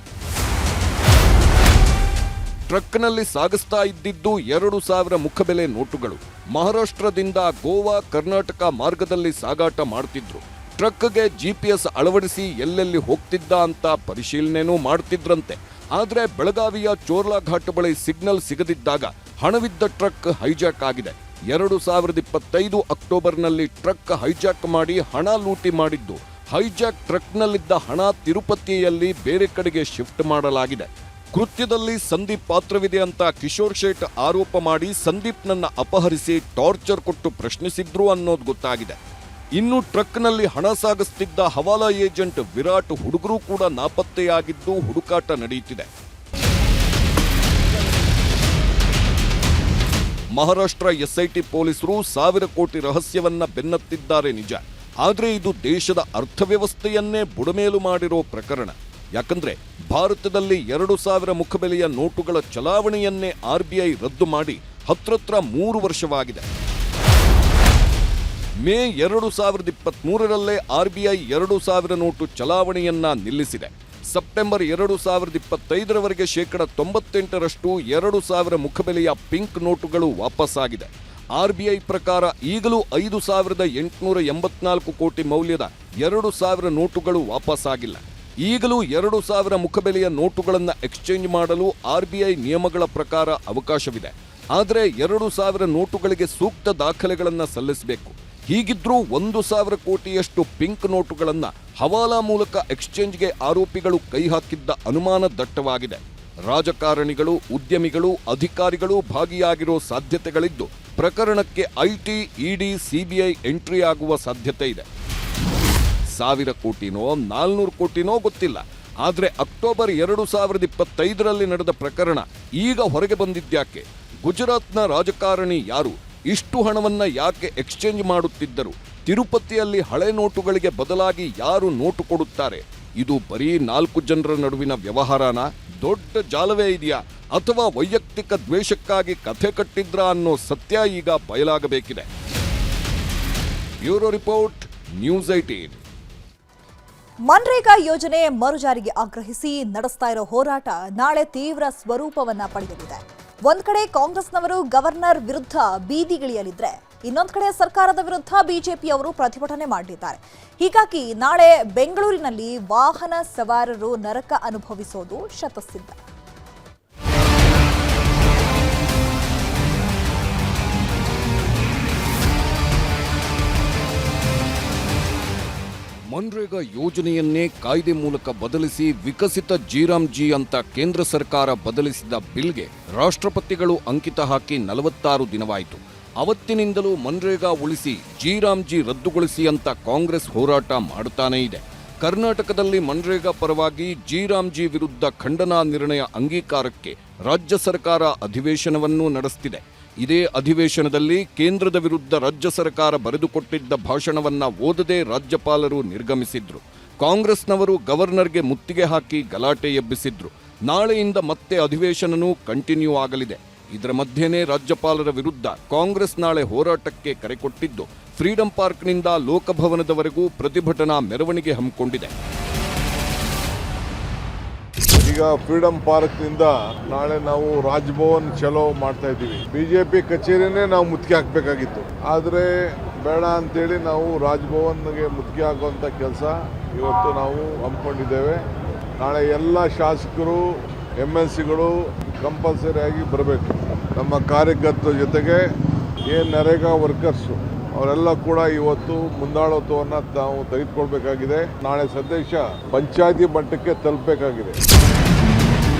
ಟ್ರಕ್ನಲ್ಲಿ ಸಾಗಿಸ್ತಾ ಇದ್ದಿದ್ದು 2000 ಮುಖಬೆಲೆ ನೋಟುಗಳು. ಮಹಾರಾಷ್ಟ್ರದಿಂದ ಗೋವಾ ಕರ್ನಾಟಕ ಮಾರ್ಗದಲ್ಲಿ ಸಾಗಾಟ ಮಾಡ್ತಿದ್ರು. ಟ್ರಕ್ಗೆ GPS ಅಳವಡಿಸಿ ಎಲ್ಲೆಲ್ಲಿ ಹೋಗ್ತಿದ್ದ ಅಂತ ಪರಿಶೀಲನೆನೂ ಮಾಡ್ತಿದ್ರಂತೆ. ಆದರೆ ಬೆಳಗಾವಿಯ ಚೋರ್ಲಾ ಘಾಟ್ ಬಳಿ ಸಿಗ್ನಲ್ ಸಿಗದಿದ್ದಾಗ ಹಣವಿದ್ದ ಟ್ರಕ್ ಹೈಜಾಕ್ ಆಗಿದೆ. 2025 ಅಕ್ಟೋಬರ್ನಲ್ಲಿ ಟ್ರಕ್ ಹೈಜಾಕ್ ಮಾಡಿ ಹಣ ಲೂಟಿ ಮಾಡಿದ್ದು. ಹೈಜಾಕ್ ಟ್ರಕ್ನಲ್ಲಿದ್ದ ಹಣ ತಿರುಪತಿಯಲ್ಲಿ ಬೇರೆ ಕಡೆಗೆ ಶಿಫ್ಟ್ ಮಾಡಲಾಗಿದೆ. ಕೃತ್ಯದಲ್ಲಿ ಸಂದೀಪ್ ಪಾತ್ರವಿದೆ ಅಂತ ಕಿಶೋರ್ ಶೇಟ್ ಆರೋಪ ಮಾಡಿ ಸಂದೀಪ್ನನ್ನ ಅಪಹರಿಸಿ ಟಾರ್ಚರ್ ಕೊಟ್ಟು ಪ್ರಶ್ನಿಸಿದ್ರು ಅನ್ನೋದು ಗೊತ್ತಾಗಿದೆ. ಇನ್ನು ಟ್ರಕ್ನಲ್ಲಿ ಹಣ ಸಾಗಿಸ್ತಿದ್ದ ಹವಾಲಾ ಏಜೆಂಟ್ ವಿರಾಟ್ ಹುಡುಗರು ಕೂಡ ನಾಪತ್ತೆಯಾಗಿದ್ದು ಹುಡುಕಾಟ ನಡೆಯುತ್ತಿದೆ. ಮಹಾರಾಷ್ಟ್ರ SIT ಪೊಲೀಸರು 1000 ಕೋಟಿ ರಹಸ್ಯವನ್ನ ಬೆನ್ನತ್ತಿದ್ದಾರೆ ನಿಜ. ಆದರೆ ಇದು ದೇಶದ ಅರ್ಥವ್ಯವಸ್ಥೆಯನ್ನೇ ಬುಡಮೇಲು ಮಾಡಿರೋ ಪ್ರಕರಣ. ಯಾಕಂದ್ರೆ ಭಾರತದಲ್ಲಿ 2000 ಮುಖಬೆಲೆಯ ನೋಟುಗಳ ಚಲಾವಣೆಯನ್ನೇ RBI ರದ್ದು ಮಾಡಿ ಹತ್ರತ್ರ 3 ವರ್ಷವಾಗಿದೆ. ಮೇ 2023ರಲ್ಲೇ RBI 2000 ನೋಟು ಚಲಾವಣೆಯನ್ನ ನಿಲ್ಲಿಸಿದೆ. ಸೆಪ್ಟೆಂಬರ್ 2025ರವರೆಗೆ 98% 2000 ಮುಖಬೆಲೆಯ ಪಿಂಕ್ ನೋಟುಗಳು ವಾಪಸ್ಸಾಗಿದೆ. RBI ಪ್ರಕಾರ ಈಗಲೂ 5884 ಕೋಟಿ ಮೌಲ್ಯದ 2000 ನೋಟುಗಳು ವಾಪಸ್ಸಾಗಿಲ್ಲ. ಈಗಲೂ 2000 ಮುಖಬೆಲೆಯ ನೋಟುಗಳನ್ನು ಎಕ್ಸ್ಚೇಂಜ್ ಮಾಡಲು RBI ನಿಯಮಗಳ ಪ್ರಕಾರ ಅವಕಾಶವಿದೆ. ಆದರೆ 2000 ನೋಟುಗಳಿಗೆ ಸೂಕ್ತ ದಾಖಲೆಗಳನ್ನು ಸಲ್ಲಿಸಬೇಕು. ಹೀಗಿದ್ರೂ 1000 ಕೋಟಿಯಷ್ಟು ಪಿಂಕ್ ನೋಟುಗಳನ್ನು ಹವಾಲಾ ಮೂಲಕ ಎಕ್ಸ್ಚೇಂಜ್ಗೆ ಆರೋಪಿಗಳು ಕೈ ಹಾಕಿದ್ದ ಅನುಮಾನ ದಟ್ಟವಾಗಿದೆ. ರಾಜಕಾರಣಿಗಳು, ಉದ್ಯಮಿಗಳು, ಅಧಿಕಾರಿಗಳು ಭಾಗಿಯಾಗಿರೋ ಸಾಧ್ಯತೆಗಳಿದ್ದು ಪ್ರಕರಣಕ್ಕೆ IT, ED, CBI ಎಂಟ್ರಿ ಆಗುವ ಸಾಧ್ಯತೆ ಇದೆ. 1000 ಕೋಟಿನೋ 400 ಕೋಟಿನೋ ಗೊತ್ತಿಲ್ಲ. ಆದರೆ ಅಕ್ಟೋಬರ್ 2025ರಲ್ಲಿ ನಡೆದ ಪ್ರಕರಣ ಈಗ ಹೊರಗೆ ಬಂದಿದ್ಯಾಕೆ? ಗುಜರಾತ್ನ ರಾಜಕಾರಣಿ ಯಾರು? ಇಷ್ಟು ಹಣವನ್ನ ಯಾಕೆ ಎಕ್ಸ್ಚೇಂಜ್ ಮಾಡುತ್ತಿದ್ದರು? ತಿರುಪತಿಯಲ್ಲಿ ಹಳೆ ನೋಟುಗಳಿಗೆ ಬದಲಾಗಿ ಯಾರು ನೋಟು ಕೊಡುತ್ತಾರೆ? ಇದು ಬರೀ 4 ಜನರ ನಡುವಿನ ವ್ಯವಹಾರನ? ದೊಡ್ಡ ಜಾಲವೇ ಇದೆಯಾ ಅಥವಾ ವೈಯಕ್ತಿಕ ದ್ವೇಷಕ್ಕಾಗಿ ಕಥೆ ಕಟ್ಟಿದ್ರಾ ಅನ್ನೋ ಸತ್ಯ ಈಗ ಬಯಲಾಗಬೇಕಿದೆ. Bureau report, news 18. ಮನ್ರೇಗಾ ಯೋಜನೆ ಮರುಜಾರಿಗೆ ಆಗ್ರಹಿಸಿ ನಡೆಸ್ತಾ ಇರೋ ಹೋರಾಟ ನಾಳೆ ತೀವ್ರ ಸ್ವರೂಪವನ್ನ ಪಡೆಯಲಿದೆ. ಒಂದ್ ಕಡೆ ಕಾಂಗ್ರೆಸ್ನವರು ಗವರ್ನರ್ ವಿರುದ್ಧ ಬೀದಿಗಿಳಿಯಲಿದ್ರೆ, ಇನ್ನೊಂದು ಕಡೆ ಸರ್ಕಾರದ ವಿರುದ್ಧ ಬಿಜೆಪಿಯವರು ಪ್ರತಿಭಟನೆ ಮಾಡಲಿದ್ದಾರೆ. ಹೀಗಾಗಿ ನಾಳೆ ಬೆಂಗಳೂರಿನಲ್ಲಿ ವಾಹನ ಸವಾರರು ನರಕ ಅನುಭವಿಸೋದು ಶತಸಿದ್ಧ. ಮನ್ರೇಗಾ ಯೋಜನೆಯನ್ನೇ ಕಾಯ್ದೆ ಮೂಲಕ ಬದಲಿಸಿ ವಿಕಸಿತ ಜಿ ಅಂತ ಕೇಂದ್ರ ಸರ್ಕಾರ ಬದಲಿಸಿದ ಬಿಲ್ಗೆ ರಾಷ್ಟ್ರಪತಿಗಳು ಅಂಕಿತ ಹಾಕಿ 46 ದಿನವಾಯಿತು. ಅವತ್ತಿನಿಂದಲೂ ಮನ್ರೇಗಾ ಉಳಿಸಿ ಜಿ ರದ್ದುಗೊಳಿಸಿ ಅಂತ ಕಾಂಗ್ರೆಸ್ ಹೋರಾಟ ಮಾಡುತ್ತಾನೇ ಇದೆ. ಕರ್ನಾಟಕದಲ್ಲಿ ಮನ್ರೇಗಾ ಪರವಾಗಿ ಜಿ ವಿರುದ್ಧ ಖಂಡನಾ ನಿರ್ಣಯ ಅಂಗೀಕಾರಕ್ಕೆ ರಾಜ್ಯ ಸರ್ಕಾರ ಅಧಿವೇಶನವನ್ನೂ ನಡೆಸುತ್ತಿದೆ. ಇದೇ ಅಧಿವೇಶನದಲ್ಲಿ ಕೇಂದ್ರದ ವಿರುದ್ಧ ರಾಜ್ಯ ಸರ್ಕಾರ ಬರೆದುಕೊಟ್ಟಿದ್ದ ಭಾಷಣವನ್ನ ಓದದೆ ರಾಜ್ಯಪಾಲರು ನಿರ್ಗಮಿಸಿದ್ರು. ಕಾಂಗ್ರೆಸ್ನವರು ಗವರ್ನರ್ಗೆ ಮುತ್ತಿಗೆ ಹಾಕಿ ಗಲಾಟೆ ಎಬ್ಬಿಸಿದ್ರು. ನಾಳೆಯಿಂದ ಮತ್ತೆ ಅಧಿವೇಶನನೂ ಕಂಟಿನ್ಯೂ ಆಗಲಿದೆ. ಇದರ ಮಧ್ಯೆನೇ ರಾಜ್ಯಪಾಲರ ವಿರುದ್ಧ ಕಾಂಗ್ರೆಸ್ ನಾಳೆ ಹೋರಾಟಕ್ಕೆ ಕರೆ ಕೊಟ್ಟಿದ್ದು ಫ್ರೀಡಂ ಪಾರ್ಕ್ನಿಂದ ಲೋಕಭವನದವರೆಗೂ ಪ್ರತಿಭಟನಾ ಮೆರವಣಿಗೆ ಹಮ್ಮಿಕೊಂಡಿದೆ. ಈಗ ಫ್ರೀಡಂ ಪಾರ್ಕ್ನಿಂದ ನಾಳೆ ನಾವು ರಾಜಭವನ್ ಚಲೋ ಮಾಡ್ತಾ ಇದ್ದೀವಿ. ಬಿಜೆಪಿ ಕಚೇರಿನೇ ನಾವು ಮುತ್ತಿಗೆ ಹಾಕಬೇಕಾಗಿತ್ತು, ಆದರೆ ಬೇಡ ಅಂತೇಳಿ ನಾವು ರಾಜಭವನ್ಗೆ ಮುತ್ತಿಗೆ ಹಾಕುವಂಥ ಕೆಲಸ ಇವತ್ತು ನಾವು ಹಮ್ಮಿಕೊಂಡಿದ್ದೇವೆ. ನಾಳೆ ಎಲ್ಲ ಶಾಸಕರು MLCಗಳು ಕಂಪಲ್ಸರಿ ಆಗಿ ಬರಬೇಕು. ನಮ್ಮ ಕಾರ್ಯಕರ್ತರ ಜೊತೆಗೆ ಏನು ನರೇಗಾ ವರ್ಕರ್ಸು ಅವರೆಲ್ಲ ಕೂಡ ಇವತ್ತು ಮುಂದಾಳತ್ವವನ್ನು ನಾವು ತೆಗೆದುಕೊಳ್ಬೇಕಾಗಿದೆ. ನಾಳೆ ಸಂದೇಶ ಪಂಚಾಯತಿ ಮಟ್ಟಕ್ಕೆ ತಲುಪಬೇಕಾಗಿದೆ.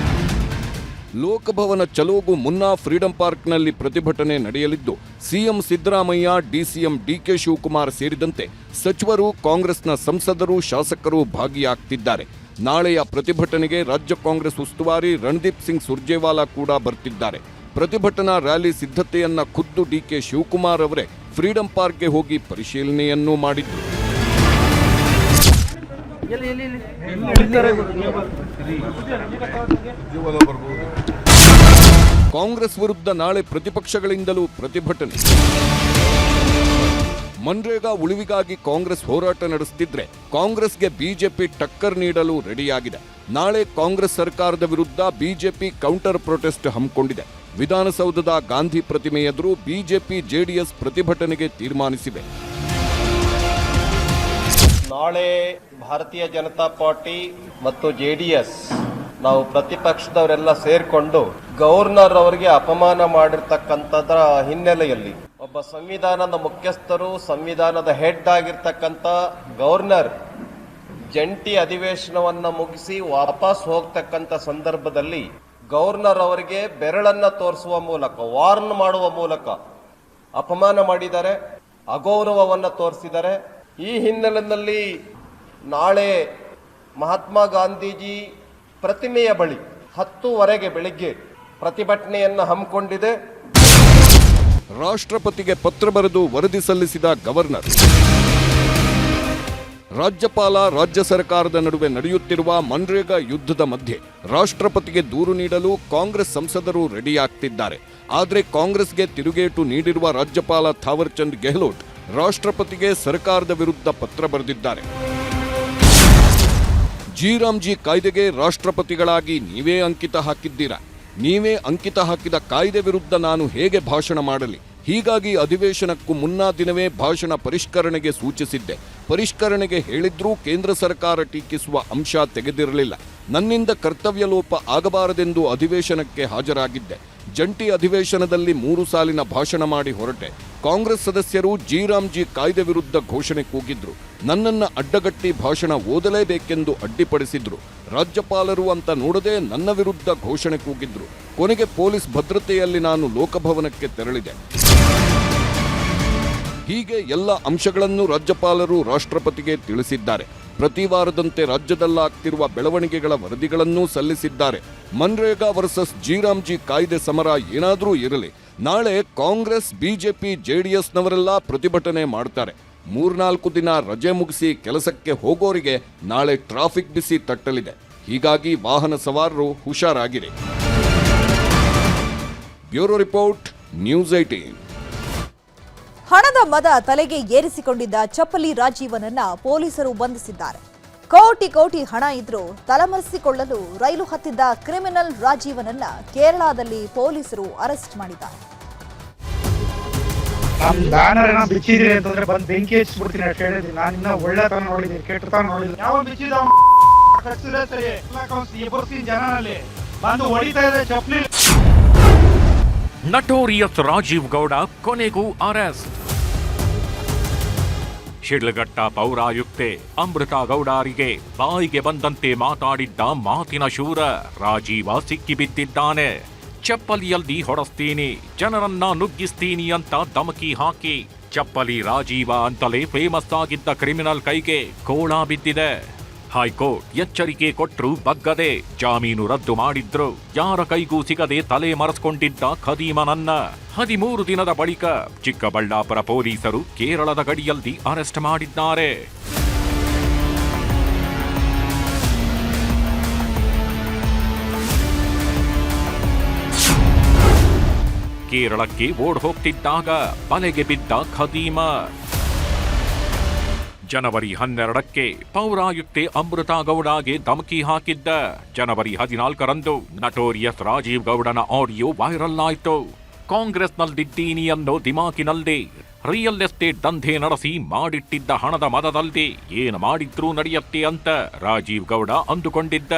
ಲೋಕಭವನ ಚಲೋಗೂ ಮುನ್ನ ಫ್ರೀಡಂ ಪಾರ್ಕ್ನಲ್ಲಿ ಪ್ರತಿಭಟನೆ ನಡೆಯಲಿದ್ದು CM Siddaramaiah, DCM DK Shivakumar ಸೇರಿದಂತೆ ಸಚಿವರು, ಕಾಂಗ್ರೆಸ್ನ ಸಂಸದರು, ಶಾಸಕರು ಭಾಗಿಯಾಗ್ತಿದ್ದಾರೆ. ನಾಳೆಯ ಪ್ರತಿಭಟನೆಗೆ ರಾಜ್ಯ ಕಾಂಗ್ರೆಸ್ ಉಸ್ತುವಾರಿ ರಣದೀಪ್ ಸಿಂಗ್ ಸುರ್ಜೇವಾಲಾ ಕೂಡ ಬರ್ತಿದ್ದಾರೆ. ಪ್ರತಿಭಟನಾ ರ್ಯಾಲಿ ಸಿದ್ಧತೆಯನ್ನ ಖುದ್ದು DK ಶಿವಕುಮಾರ್ ಅವರೇ ಫ್ರೀಡಂ ಪಾರ್ಕ್ಗೆ ಹೋಗಿ ಪರಿಶೀಲನೆಯನ್ನೂ ಮಾಡಿದ್ರು. ಕಾಂಗ್ರೆಸ್ ವಿರುದ್ಧ ನಾಳೆ ಪ್ರತಿಪಕ್ಷಗಳಿಂದಲೂ ಪ್ರತಿಭಟನೆ. ಮನ್ರೇಗಾ ಉಳಿವಿಗಾಗಿ ಕಾಂಗ್ರೆಸ್ ಹೋರಾಟ ನಡೆಸುತ್ತಿದ್ರೆ ಕಾಂಗ್ರೆಸ್ಗೆ ಬಿಜೆಪಿ ಟಕ್ಕರ್ ನೀಡಲು ರೆಡಿಯಾಗಿದೆ. ನಾಳೆ ಕಾಂಗ್ರೆಸ್ ಸರ್ಕಾರದ ವಿರುದ್ಧ ಬಿಜೆಪಿ ಕೌಂಟರ್ ಪ್ರೊಟೆಸ್ಟ್ ಹಮ್ಮಿಕೊಂಡಿದೆ. ವಿಧಾನಸೌಧದ ಗಾಂಧಿ ಪ್ರತಿಮೆ ಎದುರು ಬಿಜೆಪಿ JDS ಪ್ರತಿಭಟನೆಗೆ ತೀರ್ಮಾನಿಸಿವೆ. ನಾಳೆ ಭಾರತೀಯ ಜನತಾ ಪಾರ್ಟಿ ಮತ್ತು JDS ನಾವು ಪ್ರತಿಪಕ್ಷದವರೆಲ್ಲ ಸೇರ್ಕೊಂಡು ಗವರ್ನರ್ ಅವರಿಗೆ ಅಪಮಾನ ಮಾಡಿರ್ತಕ್ಕಂಥದ್ರ ಹಿನ್ನೆಲೆಯಲ್ಲಿ ಒಬ್ಬ ಸಂವಿಧಾನದ ಮುಖ್ಯಸ್ಥರು, ಸಂವಿಧಾನದ ಹೆಡ್ ಆಗಿರ್ತಕ್ಕಂಥ ಗವರ್ನರ್ ಜಂಟಿ ಅಧಿವೇಶನವನ್ನ ಮುಗಿಸಿ ವಾಪಸ್ ಹೋಗ್ತಕ್ಕಂಥ ಸಂದರ್ಭದಲ್ಲಿ ಗವರ್ನರ್ ಅವರಿಗೆ ಬೆರಳನ್ನ ತೋರಿಸುವ ಮೂಲಕ, ವಾರ್ನ್ ಮಾಡುವ ಮೂಲಕ ಅಪಮಾನ ಮಾಡಿದ್ದಾರೆ, ಅಗೌರವವನ್ನು ತೋರಿಸಿದ್ದಾರೆ. ಈ ಹಿನ್ನೆಲೆಯಲ್ಲಿ ನಾಳೆ ಮಹಾತ್ಮ ಗಾಂಧೀಜಿ ಪ್ರತಿಮೆಯ ಬಳಿ 10:00 ಬೆಳಿಗ್ಗೆ ಪ್ರತಿಭಟನೆಯನ್ನು ಹಮ್ಮಿಕೊಂಡಿದೆ. ರಾಷ್ಟ್ರಪತಿಗೆ ಪತ್ರ ಬರೆದು ವರದಿ ಸಲ್ಲಿಸಿದ ಗವರ್ನರ್. ರಾಜ್ಯಪಾಲ, ರಾಜ್ಯ ಸರ್ಕಾರದ ನಡುವೆ ನಡೆಯುತ್ತಿರುವ ಮನ್ರೇಗಾ ಯುದ್ಧದ ಮಧ್ಯೆ ರಾಷ್ಟ್ರಪತಿಗೆ ದೂರು ನೀಡಲು ಕಾಂಗ್ರೆಸ್ ಸಂಸದರು ರೆಡಿಯಾಗ್ತಿದ್ದಾರೆ. ಆದರೆ ಕಾಂಗ್ರೆಸ್ಗೆ ತಿರುಗೇಟು ನೀಡಿರುವ ರಾಜ್ಯಪಾಲ ಥಾವರ್ ಚಂದ್ ಗೆಹ್ಲೋಟ್ ರಾಷ್ಟ್ರಪತಿಗೆ ಸರ್ಕಾರದ ವಿರುದ್ಧ ಪತ್ರ ಬರೆದಿದ್ದಾರೆ. ಜಿ ಕಾಯ್ದೆಗೆ ರಾಷ್ಟ್ರಪತಿಗಳಾಗಿ ನೀವೇ ಅಂಕಿತ ಹಾಕಿದ್ದೀರಾ. ನೀವೇ ಅಂಕಿತ ಹಾಕಿದ ಕಾಯ್ದೆ ವಿರುದ್ಧ ನಾನು ಹೇಗೆ ಭಾಷಣ ಮಾಡಲಿ? ಹೀಗಾಗಿ ಅಧಿವೇಶನಕ್ಕೂ ಮುನ್ನಾ ದಿನವೇ ಭಾಷಣ ಪರಿಷ್ಕರಣೆಗೆ ಸೂಚಿಸಿದ್ದೆ. ಪರಿಷ್ಕರಣೆಗೆ ಹೇಳಿದ್ರೂ ಕೇಂದ್ರ ಸರ್ಕಾರ ಟೀಕಿಸುವ ಅಂಶ ತೆಗೆದಿರಲಿಲ್ಲ. ನನ್ನಿಂದ ಕರ್ತವ್ಯ ಲೋಪ ಆಗಬಾರದೆಂದು ಅಧಿವೇಶನಕ್ಕೆ ಹಾಜರಾಗಿದ್ದೆ. ಜಂಟಿ ಅಧಿವೇಶನದಲ್ಲಿ 3 ಸಾಲಿನ ಭಾಷಣ ಮಾಡಿ ಹೊರಟೆ. ಕಾಂಗ್ರೆಸ್ ಸದಸ್ಯರು ಜಿ ಕಾಯ್ದೆ ವಿರುದ್ಧ ಘೋಷಣೆ ಕೂಗಿದ್ರು. ನನ್ನನ್ನ ಅಡ್ಡಗಟ್ಟಿ ಭಾಷಣ ಓದಲೇಬೇಕೆಂದು ಅಡ್ಡಿಪಡಿಸಿದ್ರು. ರಾಜ್ಯಪಾಲರು ಅಂತ ನೋಡದೆ ನನ್ನ ವಿರುದ್ಧ ಘೋಷಣೆ ಕೂಗಿದ್ರು. ಕೊನೆಗೆ ಪೊಲೀಸ್ ಭದ್ರತೆಯಲ್ಲಿ ನಾನು ಲೋಕಭವನಕ್ಕೆ ತೆರಳಿದೆ. ಹೀಗೆ ಎಲ್ಲ ಅಂಶಗಳನ್ನು ರಾಜ್ಯಪಾಲರು ರಾಷ್ಟ್ರಪತಿಗೆ ತಿಳಿಸಿದ್ದಾರೆ. ಪ್ರತಿ ವಾರದಂತೆ ರಾಜ್ಯದಲ್ಲಾಗ್ತಿರುವ ಬೆಳವಣಿಗೆಗಳ ವರದಿಗಳನ್ನೂ ಸಲ್ಲಿಸಿದ್ದಾರೆ. ಮನ್ರೇಗಾ ವರ್ಸಸ್ ಜಿ ಕಾಯ್ದೆ ಸಮರ ಏನಾದರೂ ಇರಲಿ, ನಾಳೆ ಕಾಂಗ್ರೆಸ್, ಬಿಜೆಪಿ, JDSನವರೆಲ್ಲ ಪ್ರತಿಭಟನೆ ಮಾಡ್ತಾರೆ. 3-4 ದಿನ ರಜೆ ಮುಗಿಸಿ ಕೆಲಸಕ್ಕೆ ಹೋಗೋರಿಗೆ ನಾಳೆ ಟ್ರಾಫಿಕ್ ಬಿಸಿ ತಟ್ಟಲಿದೆ. ಹೀಗಾಗಿ ವಾಹನ ಸವಾರರು ಹುಷಾರಾಗಿರಿ. Bureau report, news 18. ಹಣದ ಮದ ತಲೆಗೆ ಏರಿಸಿಕೊಂಡಿದ್ದ ಚಪ್ಪಲಿ ರಾಜೀವನನ್ನ ಪೊಲೀಸರು ಬಂಧಿಸಿದ್ದಾರೆ. ಕೋಟಿ ಕೋಟಿ ಹಣ ಇದ್ರೂ ತಲೆಮರೆಸಿಕೊಳ್ಳಲು ರೈಲು ಹತ್ತಿದ್ದ ಕ್ರಿಮಿನಲ್ ರಾಜೀವನನ್ನ ಕೇರಳದಲ್ಲಿ ಪೊಲೀಸರು ಅರೆಸ್ಟ್ ಮಾಡಿದ್ದಾರೆ. ನಮ್ ಬ್ಯಾನರ್ ಏನೋ ಬಿಚ್ಚಿದ್ರಿ ಅಂತಂದ್ರೆ ಬಂದು ಬೆಂಕಿ ಹಚ್ಚಿಬಿಡ್ತೀನಿ ಅಂತ ಹೇಳಿದ್ರಿ. ನಾನು ಇನ್ನ ಒಳ್ಳೆತನ ನೋಡಿದ್ದೀನಿ, ಕೆಟ್ಟತನ ನೋಡಿದ್ದೀನಿ. ಯಾವ ಬಿಚ್ಚಿದ ಸರಿ ಎಬ್ಬರ್ತೀನಿ ಜನರಲ್ಲಿ ಬಂದು ಹೊಡಿತಾ ಇದೆ ಚಪ್ಪಲಿ. ನಟೋರಿಯಸ್ ರಾಜೀವ್ ಗೌಡ ಕೊನೆಗೂ ಅರೆಸ್ಟ್. ಶಿಡ್ಲಘಟ್ಟ ಪೌರಾಯುಕ್ತೆ ಅಮೃತಾ ಗೌಡರಿಗೆ ಬಾಯಿಗೆ ಬಂದಂತೆ ಮಾತಾಡಿದ್ದ ಮಾತಿನ ಶೂರ ರಾಜೀವ ಸಿಕ್ಕಿಬಿದ್ದಿದ್ದಾನೆ. ಚಪ್ಪಲಿಯಲ್ಲಿ ಹೊಡೆಸ್ತೀನಿ, ಜನರನ್ನ ನುಗ್ಗಿಸ್ತೀನಿ ಅಂತ ಧಮಕಿ ಹಾಕಿ ಚಪ್ಪಲಿ ರಾಜೀವ ಅಂತಲೇ ಫೇಮಸ್ ಆಗಿದ್ದ ಕ್ರಿಮಿನಲ್ ಕೈಗೆ ಕೋಳ ಬಿದ್ದಿದೆ. ಹೈಕೋರ್ಟ್ ಎಚ್ಚರಿಕೆ ಕೊಟ್ಟರು ಬಗ್ಗದೆ ಜಾಮೀನು ರದ್ದು ಮಾಡಿದ್ರು. ಯಾರ ಕೈಗೂ ಸಿಗದೆ ತಲೆ ಮರೆಸ್ಕೊಂಡಿದ್ದ ಖದೀಮನನ್ನ 13 ದಿನದ ಬಳಿಕ ಚಿಕ್ಕಬಳ್ಳಾಪುರ ಪೊಲೀಸರು ಕೇರಳದ ಗಡಿಯಲ್ಲಿ ಅರೆಸ್ಟ್ ಮಾಡಿದ್ದಾರೆ. ಕೇರಳಕ್ಕೆ ಓಡ್ ಹೋಗ್ತಿದ್ದಾಗ ಬಲೆಗೆ ಬಿದ್ದ ಖದೀಮ. ಜನವರಿ 12ಕ್ಕೆ ಪೌರಾಯುಕ್ತೆ ಅಮೃತಾ ಗೌಡಗೆ ಧಮಕಿ ಹಾಕಿದ್ದ. ಜನವರಿ 14ರಂದು ನಟೋರಿಯಸ್ ರಾಜೀವ್ ಗೌಡನ ಆಡಿಯೋ ವೈರಲ್ ಆಯಿತು. ಕಾಂಗ್ರೆಸ್ನಲ್ಲಿದ್ದೀನಿ ಅನ್ನೋ ದಿಮಾಕಿನಲ್ಲಿ ರಿಯಲ್ ಎಸ್ಟೇಟ್ ದಂಧೆ ನಡೆಸಿ ಮಾಡಿಟ್ಟಿದ್ದ ಹಣದ ಮದದಲ್ಲಿ ಏನು ಮಾಡಿದ್ರೂ ನಡೆಯುತ್ತೆ ಅಂತ ರಾಜೀವ್ ಗೌಡ ಅಂದುಕೊಂಡಿದ್ದ.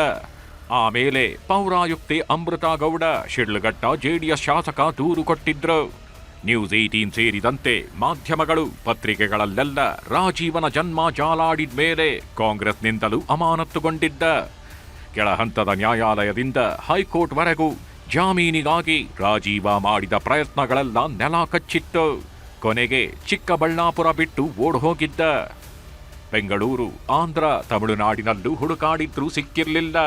ಆಮೇಲೆ ಪೌರಾಯುಕ್ತೆ ಅಮೃತಾ ಗೌಡ ಶಿಡ್ಲಘಟ್ಟ ಜೆಡಿಎಸ್ ಶಾಸಕ ದೂರು ಕೊಟ್ಟಿದ್ರು. ನ್ಯೂಸ್ 18 ಸೇರಿದಂತೆ ಮಾಧ್ಯಮಗಳು, ಪತ್ರಿಕೆಗಳಲ್ಲೆಲ್ಲ ರಾಜೀವನ ಜನ್ಮ ಜಾಲಾಡಿದ ಮೇಲೆ ಕಾಂಗ್ರೆಸ್ನಿಂದಲೂ ಅಮಾನತ್ತುಗೊಂಡಿದ್ದ. ಕೆಳಹಂತದ ನ್ಯಾಯಾಲಯದಿಂದ ಹೈಕೋರ್ಟ್ವರೆಗೂ ಜಾಮೀನಿಗಾಗಿ ರಾಜೀವ ಮಾಡಿದ ಪ್ರಯತ್ನಗಳೆಲ್ಲ ನೆಲ ಕಚ್ಚಿತ್ತು. ಕೊನೆಗೆ ಚಿಕ್ಕಬಳ್ಳಾಪುರ ಬಿಟ್ಟು ಓಡ್ ಹೋಗಿದ್ದ. ಬೆಂಗಳೂರು, ಆಂಧ್ರ, ತಮಿಳುನಾಡಿನಲ್ಲೂ ಹುಡುಕಾಡಿದ್ರೂ ಸಿಕ್ಕಿರಲಿಲ್ಲ.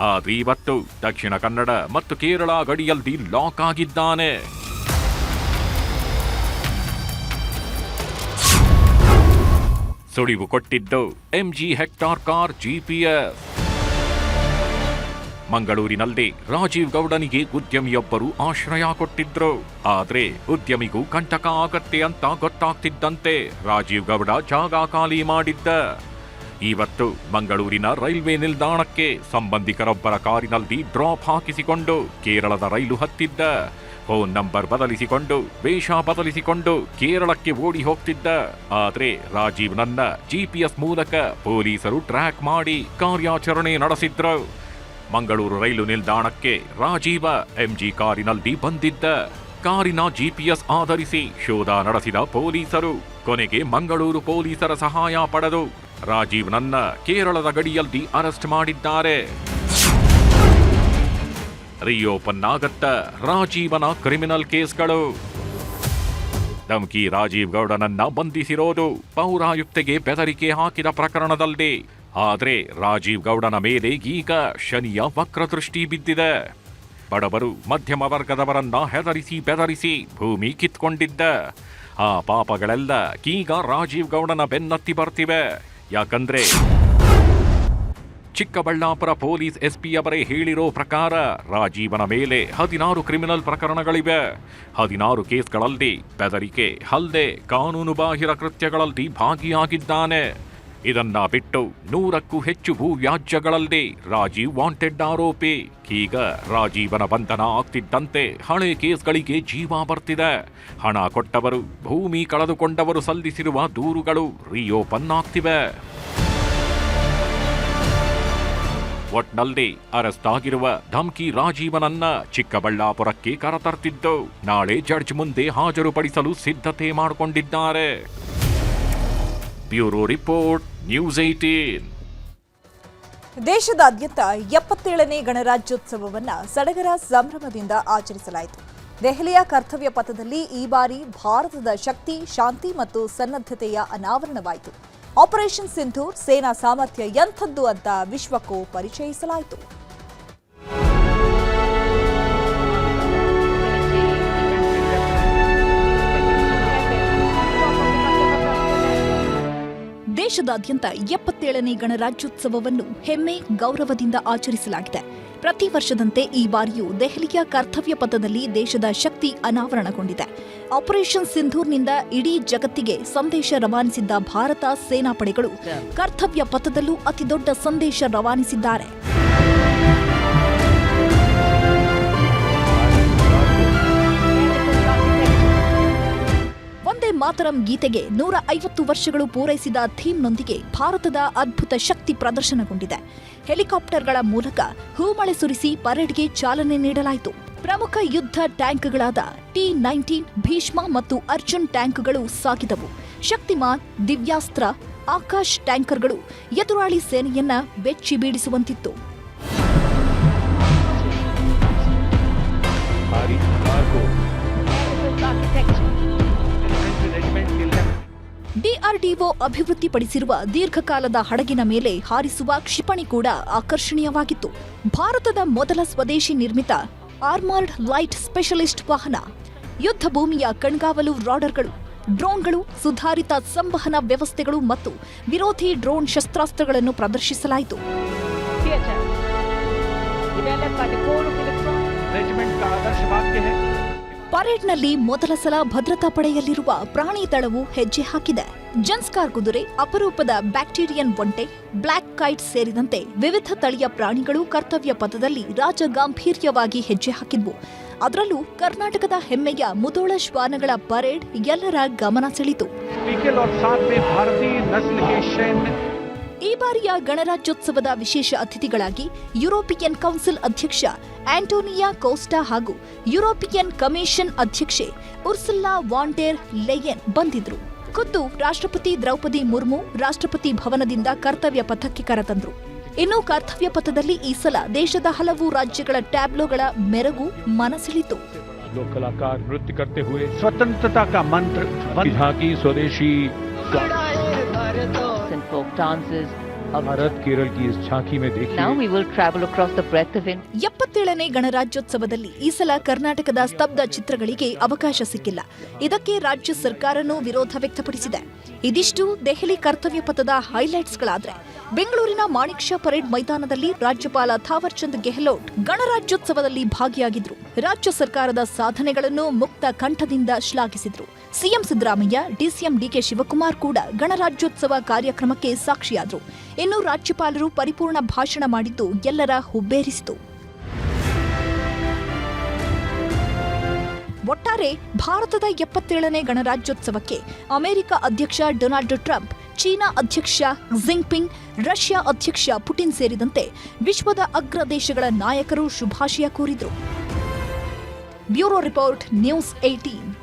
ಆದ್ರೆ ಇವತ್ತು ದಕ್ಷಿಣ ಕನ್ನಡ ಮತ್ತು ಕೇರಳ ಗಡಿಯಲ್ಲಿ ಲಾಕ್ ಆಗಿದ್ದಾನೆ. ಸುಳಿವು ಕೊಟ್ಟಿದ್ದು MG ಹೆಕ್ಟಾರ್ ಕಾರ್ GPS. ಮಂಗಳೂರಿನಲ್ಲಿ ರಾಜೀವ್ ಗೌಡನಿಗೆ ಉದ್ಯಮಿಯೊಬ್ಬರು ಆಶ್ರಯ ಕೊಟ್ಟಿದ್ರು. ಆದ್ರೆ ಉದ್ಯಮಿಗೂ ಕಂಟಕ ಆಗತ್ತೆ ಅಂತ ಗೊತ್ತಾಗ್ತಿದ್ದಂತೆ ರಾಜೀವ್ ಗೌಡ ಜಾಗ ಖಾಲಿ ಮಾಡಿದ್ದ. ಇವತ್ತು ಮಂಗಳೂರಿನ ರೈಲ್ವೆ ನಿಲ್ದಾಣಕ್ಕೆ ಸಂಬಂಧಿಕರೊಬ್ಬರ ಕಾರಿನಲ್ಲಿ ಡ್ರಾಪ್ ಹಾಕಿಸಿಕೊಂಡು ಕೇರಳದ ರೈಲು ಹತ್ತಿದ್ದ. ಫೋನ್ ನಂಬರ್ ಬದಲಿಸಿಕೊಂಡು ವೇಷ ಬದಲಿಸಿಕೊಂಡು ಕೇರಳಕ್ಕೆ ಓಡಿ ಹೋಗ್ತಿದ್ದ. ಆದ್ರೆ ರಾಜೀವ್ನನ್ನ GPS ಮೂಲಕ ಪೊಲೀಸರು ಟ್ರ್ಯಾಕ್ ಮಾಡಿ ಕಾರ್ಯಾಚರಣೆ ನಡೆಸಿದ್ರು. ಮಂಗಳೂರು ರೈಲು ನಿಲ್ದಾಣಕ್ಕೆ ರಾಜೀವ MG ಕಾರಿನಲ್ಲಿ ಬಂದಿದ್ದ. ಕಾರಿನ GPS ಆಧರಿಸಿ ಶೋಧ ನಡೆಸಿದ ಪೊಲೀಸರು ಕೊನೆಗೆ ಮಂಗಳೂರು ಪೊಲೀಸರ ಸಹಾಯ ಪಡೆದು ರಾಜೀವ್ನನ್ನ ಕೇರಳದ ಗಡಿಯಲ್ಲಿ ಅರೆಸ್ಟ್ ಮಾಡಿದ್ದಾರೆ. ರಿಯೋಪನ್ ಆಗತ್ತ ರಾಜೀವನ ಕ್ರಿಮಿನಲ್ ಕೇಸ್ಗಳು. ಧಮ್ಕಿ ರಾಜೀವ್ ಗೌಡನನ್ನ ಬಂಧಿಸಿರೋದು ಪೌರಾಯುಕ್ತೆಗೆ ಬೆದರಿಕೆ ಹಾಕಿದ ಪ್ರಕರಣದಲ್ಲಿ. ಆದ್ರೆ ರಾಜೀವ್ ಗೌಡನ ಮೇಲೆ ಈಗ ಶನಿಯ ವಕ್ರದೃಷ್ಟಿ ಬಿದ್ದಿದೆ. ಬಡವರು, ಮಧ್ಯಮ ವರ್ಗದವರನ್ನ ಹೆದರಿಸಿ ಬೆದರಿಸಿ ಭೂಮಿ ಕಿತ್ಕೊಂಡಿದ್ದ ಆ ಪಾಪಗಳೆಲ್ಲ ಈಗ ರಾಜೀವ್ ಗೌಡನ ಬೆನ್ನತ್ತಿ ಬರ್ತಿವೆ. ಯಾಕಂದ್ರೆ ಚಿಕ್ಕಬಳ್ಳಾಪುರ ಪೊಲೀಸ್ SP ಅವರೇ ಹೇಳಿರೋ ಪ್ರಕಾರ ರಾಜೀವನ ಮೇಲೆ 16 ಕ್ರಿಮಿನಲ್ ಪ್ರಕರಣಗಳಿವೆ. 16 ಕೇಸ್ಗಳಲ್ಲಿ ಬೆದರಿಕೆ, ಹಲ್ಲೆ, ಕಾನೂನು ಬಾಹಿರ ಕೃತ್ಯಗಳಲ್ಲಿ ಭಾಗಿಯಾಗಿದ್ದಾನೆ. ಇದನ್ನ ಬಿಟ್ಟು 100ಕ್ಕೂ ಹೆಚ್ಚು ಭೂ ವ್ಯಾಜ್ಯಗಳಲ್ಲಿ ರಾಜೀವ್ ವಾಂಟೆಡ್ ಆರೋಪಿ. ಈಗ ರಾಜೀವನ ಬಂಧನ ಆಗ್ತಿದ್ದಂತೆ ಹಳೆ ಕೇಸ್ಗಳಿಗೆ ಜೀವ ಬರ್ತಿದೆ. ಹಣ ಕೊಟ್ಟವರು, ಭೂಮಿ ಕಳೆದುಕೊಂಡವರು ಸಲ್ಲಿಸಿರುವ ದೂರುಗಳು ರಿಯೋಪನ್ ಆಗ್ತಿವೆ. ಒಟ್ನಲ್ಲಿ ಅರೆಸ್ಟ್ ಆಗಿರುವ ಧಮ್ಕಿ ರಾಜೀವನನ್ನ ಚಿಕ್ಕಬಳ್ಳಾಪುರಕ್ಕೆ ಕರೆತರ್ತಿದ್ದು ನಾಳೆ ಜಡ್ಜ್ ಮುಂದೆ ಹಾಜರುಪಡಿಸಲು ಸಿದ್ಧತೆ ಮಾಡಿಕೊಂಡಿದ್ದಾರೆ. Bureau report, news 18. ದೇಶದಾದ್ಯಂತ 77ನೇ ಗಣರಾಜ್ಯೋತ್ಸವವನ್ನ ಸಡಗರ ಸಂಭ್ರಮದಿಂದ ಆಚರಿಸಲಾಯಿತು. ದೆಹಲಿಯ ಕರ್ತವ್ಯ ಪಥದಲ್ಲಿ ಈ ಬಾರಿ ಭಾರತದ ಶಕ್ತಿ, ಶಾಂತಿ ಮತ್ತು ಸನ್ನದ್ಧತೆಯ ಅನಾವರಣವಾಯಿತು. ಆಪರೇಷನ್ ಸಿಂಧೂರ್ ಸೇನಾ ಸಾಮರ್ಥ್ಯ ಎಂಥದ್ದು ಅಂತ ವಿಶ್ವಕ್ಕೂ ಪರಿಚಯಿಸಲಾಯಿತು. ದೇಶದಾದ್ಯಂತ 77ನೇ ಗಣರಾಜ್ಯೋತ್ಸವವನ್ನು ಹೆಮ್ಮೆ ಗೌರವದಿಂದ ಆಚರಿಸಲಾಗಿದೆ. ಪ್ರತಿ ವರ್ಷದಂತೆ ಈ ಬಾರಿಯೂ ದೆಹಲಿಯ ಕರ್ತವ್ಯ ಪಥದಲ್ಲಿ ದೇಶದ ಶಕ್ತಿ ಅನಾವರಣಗೊಂಡಿದೆ. ಆಪರೇಷನ್ ಸಿಂಧೂರ್ನಿಂದ ಇಡೀ ಜಗತ್ತಿಗೆ ಸಂದೇಶ ರವಾನಿಸಿದ್ದ ಭಾರತ ಸೇನಾಪಡೆಗಳು ಕರ್ತವ್ಯ ಪಥದಲ್ಲೂ ಅತಿದೊಡ್ಡ ಸಂದೇಶ ರವಾನಿಸಿದ್ದಾರೆ. ವಂದೇ ಮಾತರಂ ಗೀತೆಗೆ 150 ವರ್ಷಗಳು ಪೂರೈಸಿದ ಥೀಮ್ನೊಂದಿಗೆ ಭಾರತದ ಅದ್ಭುತ ಶಕ್ತಿ ಪ್ರದರ್ಶನಗೊಂಡಿದೆ. ಹೆಲಿಕಾಪ್ಟರ್ಗಳ ಮೂಲಕ ಹೂಮಳೆ ಸುರಿಸಿ ಪರೇಡ್ಗೆ ಚಾಲನೆ ನೀಡಲಾಯಿತು. ಪ್ರಮುಖ ಯುದ್ಧ ಟ್ಯಾಂಕ್ಗಳಾದ T-19, ಭೀಷ್ಮ ಮತ್ತು ಅರ್ಜುನ್ ಟ್ಯಾಂಕ್ಗಳು ಸಾಗಿದವು. ಶಕ್ತಿಮಾನ್, ದಿವ್ಯಾಸ್ತ್ರ, ಆಕಾಶ್ ಟ್ಯಾಂಕರ್ಗಳು ಎದುರಾಳಿ ಸೇನೆಯನ್ನ ಬೆಚ್ಚಿ ಬೀಳಿಸುವಂತಿತ್ತು. ಡಿಆರ್ಡಿಒ ಅಭಿವೃದ್ಧಿಪಡಿಸಿರುವ ದೀರ್ಘಕಾಲದ ಹಡಗಿನ ಮೇಲೆ ಹಾರಿಸುವ ಕ್ಷಿಪಣಿ ಕೂಡ ಆಕರ್ಷಣೀಯವಾಗಿತ್ತು. ಭಾರತದ ಮೊದಲ ಸ್ವದೇಶಿ ನಿರ್ಮಿತ ಆರ್ಮರ್ಡ್ ಲೈಟ್ ಸ್ಪೆಷಲಿಸ್ಟ್ ವಾಹನ, ಯುದ್ಧ ಭೂಮಿಯ ಕಣ್ಗಾವಲು ರಾಡರ್ಗಳು, ಡ್ರೋನ್ಗಳು, ಸುಧಾರಿತ ಸಂವಹನ ವ್ಯವಸ್ಥೆಗಳು ಮತ್ತು ವಿರೋಧಿ ಡ್ರೋನ್ ಶಸ್ತ್ರಾಸ್ತ್ರಗಳನ್ನು ಪ್ರದರ್ಶಿಸಲಾಯಿತು. ಪರೇಡ್ನಲ್ಲಿ ಮೊದಲ ಸಲ ಭದ್ರತಾ ಪಡೆಯಲ್ಲಿರುವ ಪ್ರಾಣಿ ದಳವು ಹೆಜ್ಜೆ ಹಾಕಿದೆ. ಜನ್ಸ್ಕಾರ್ ಕುದುರೆ, ಅಪರೂಪದ ಬ್ಯಾಕ್ಟೀರಿಯನ್ ಒಂಟೆ, ಬ್ಲಾಕ್ ಕೈಟ್ ಸೇರಿದಂತೆ ವಿವಿಧ ತಳಿಯ ಪ್ರಾಣಿಗಳು ಕರ್ತವ್ಯ ಪಥದಲ್ಲಿ ರಾಜಗಾಂಭೀರ್ಯವಾಗಿ ಹೆಜ್ಜೆ ಹಾಕಿದ್ವು. ಅದರಲ್ಲೂ ಕರ್ನಾಟಕದ ಹೆಮ್ಮೆಯ ಮುದೋಳ ಶ್ವಾನಗಳ ಪರೇಡ್ ಎಲ್ಲರ ಗಮನ ಸೆಳೆಯಿತು. ಈ ಬಾರಿಯ ಗಣರಾಜ್ಯೋತ್ಸವದ ವಿಶೇಷ ಅತಿಥಿಗಳಾಗಿ ಯುರೋಪಿಯನ್ ಕೌನ್ಸಿಲ್ ಅಧ್ಯಕ್ಷ ಆಂಟೋನಿಯಾ ಕೋಸ್ಟಾ ಹಾಗೂ ಯುರೋಪಿಯನ್ ಕಮಿಷನ್ ಅಧ್ಯಕ್ಷೆ ಉರ್ಸುಲಾ ವಾನ್ ಡೆರ್ ಲೆಯೆನ್ ಬಂದಿದ್ರು. ಖುದ್ದು ರಾಷ್ಟ್ರಪತಿ ದ್ರೌಪದಿ ಮುರ್ಮು ರಾಷ್ಟ್ರಪತಿ ಭವನದಿಂದ ಕರ್ತವ್ಯ ಪಥಕ್ಕೆ ಕರೆತಂದ್ರು. ಇನ್ನು ಕರ್ತವ್ಯ ಪಥದಲ್ಲಿ ಈ ಸಲ ದೇಶದ ಹಲವು ರಾಜ್ಯಗಳ ಟ್ಯಾಬ್ಲೋಗಳ ಮೆರಗು ಮನಸೆಳೆಯಿತು. लोग कलाकार नृत्य करते हुए स्वतंत्रता का मंत्र झांकी स्वदेशी folk dances भारत केरल की इस झांकी में देखिए. Now we will travel across the breadth of India. 77ನೇ ಗಣರಾಜ್ಯೋತ್ಸವದಲ್ಲಿ ಈ ಸಲ ಕರ್ನಾಟಕದ ಸ್ತಬ್ಧ ಚಿತ್ರಗಳಿಗೆ ಅವಕಾಶ ಸಿಕ್ಕಿಲ್ಲ. ಇದಕ್ಕೆ ರಾಜ್ಯ ಸರ್ಕಾರನೂ ವಿರೋಧ ವ್ಯಕ್ತಪಡಿಸಿದೆ. ಇದಿಷ್ಟು ದೆಹಲಿ ಕರ್ತವ್ಯ ಪಥದ ಹೈಲೈಟ್ಸ್ಗಳಾದ್ರೆ, ಬೆಂಗಳೂರಿನ ಮಾಣಿಕ್ ಷಾ ಪರೇಡ್ ಮೈದಾನದಲ್ಲಿ ರಾಜ್ಯಪಾಲ ಥಾವರ್ ಚಂದ್ ಗೆಹ್ಲೋಟ್ ಗಣರಾಜ್ಯೋತ್ಸವದಲ್ಲಿ ಭಾಗಿಯಾಗಿದ್ರು. ರಾಜ್ಯ ಸರ್ಕಾರದ ಸಾಧನೆಗಳನ್ನು ಮುಕ್ತ ಕಂಠದಿಂದ ಶ್ಲಾಘಿಸಿದ್ರು. CM Siddaramaiah, DCM D K Shivakumar ಕೂಡ ಗಣರಾಜ್ಯೋತ್ಸವ ಕಾರ್ಯಕ್ರಮಕ್ಕೆ ಸಾಕ್ಷಿಯಾದರು. ಇನ್ನು ರಾಜ್ಯಪಾಲರು ಪರಿಪೂರ್ಣ ಭಾಷಣ ಮಾಡಿದ್ದು ಎಲ್ಲರ ಹುಬ್ಬೇರಿಸಿತು. ಒಟ್ಟಾರೆ ಭಾರತದ 77ನೇ ಗಣರಾಜ್ಯೋತ್ಸವಕ್ಕೆ ಅಮೆರಿಕ ಅಧ್ಯಕ್ಷ ಡೊನಾಲ್ಡ್ ಟ್ರಂಪ್, ಚೀನಾ ಅಧ್ಯಕ್ಷ ಜಿನ್ಪಿಂಗ್, ರಷ್ಯಾ ಅಧ್ಯಕ್ಷ ಪುಟಿನ್ ಸೇರಿದಂತೆ ವಿಶ್ವದ ಅಗ್ರ ದೇಶಗಳ ನಾಯಕರು ಶುಭಾಶಯ ಕೋರಿದರು. Bureau report, news 18.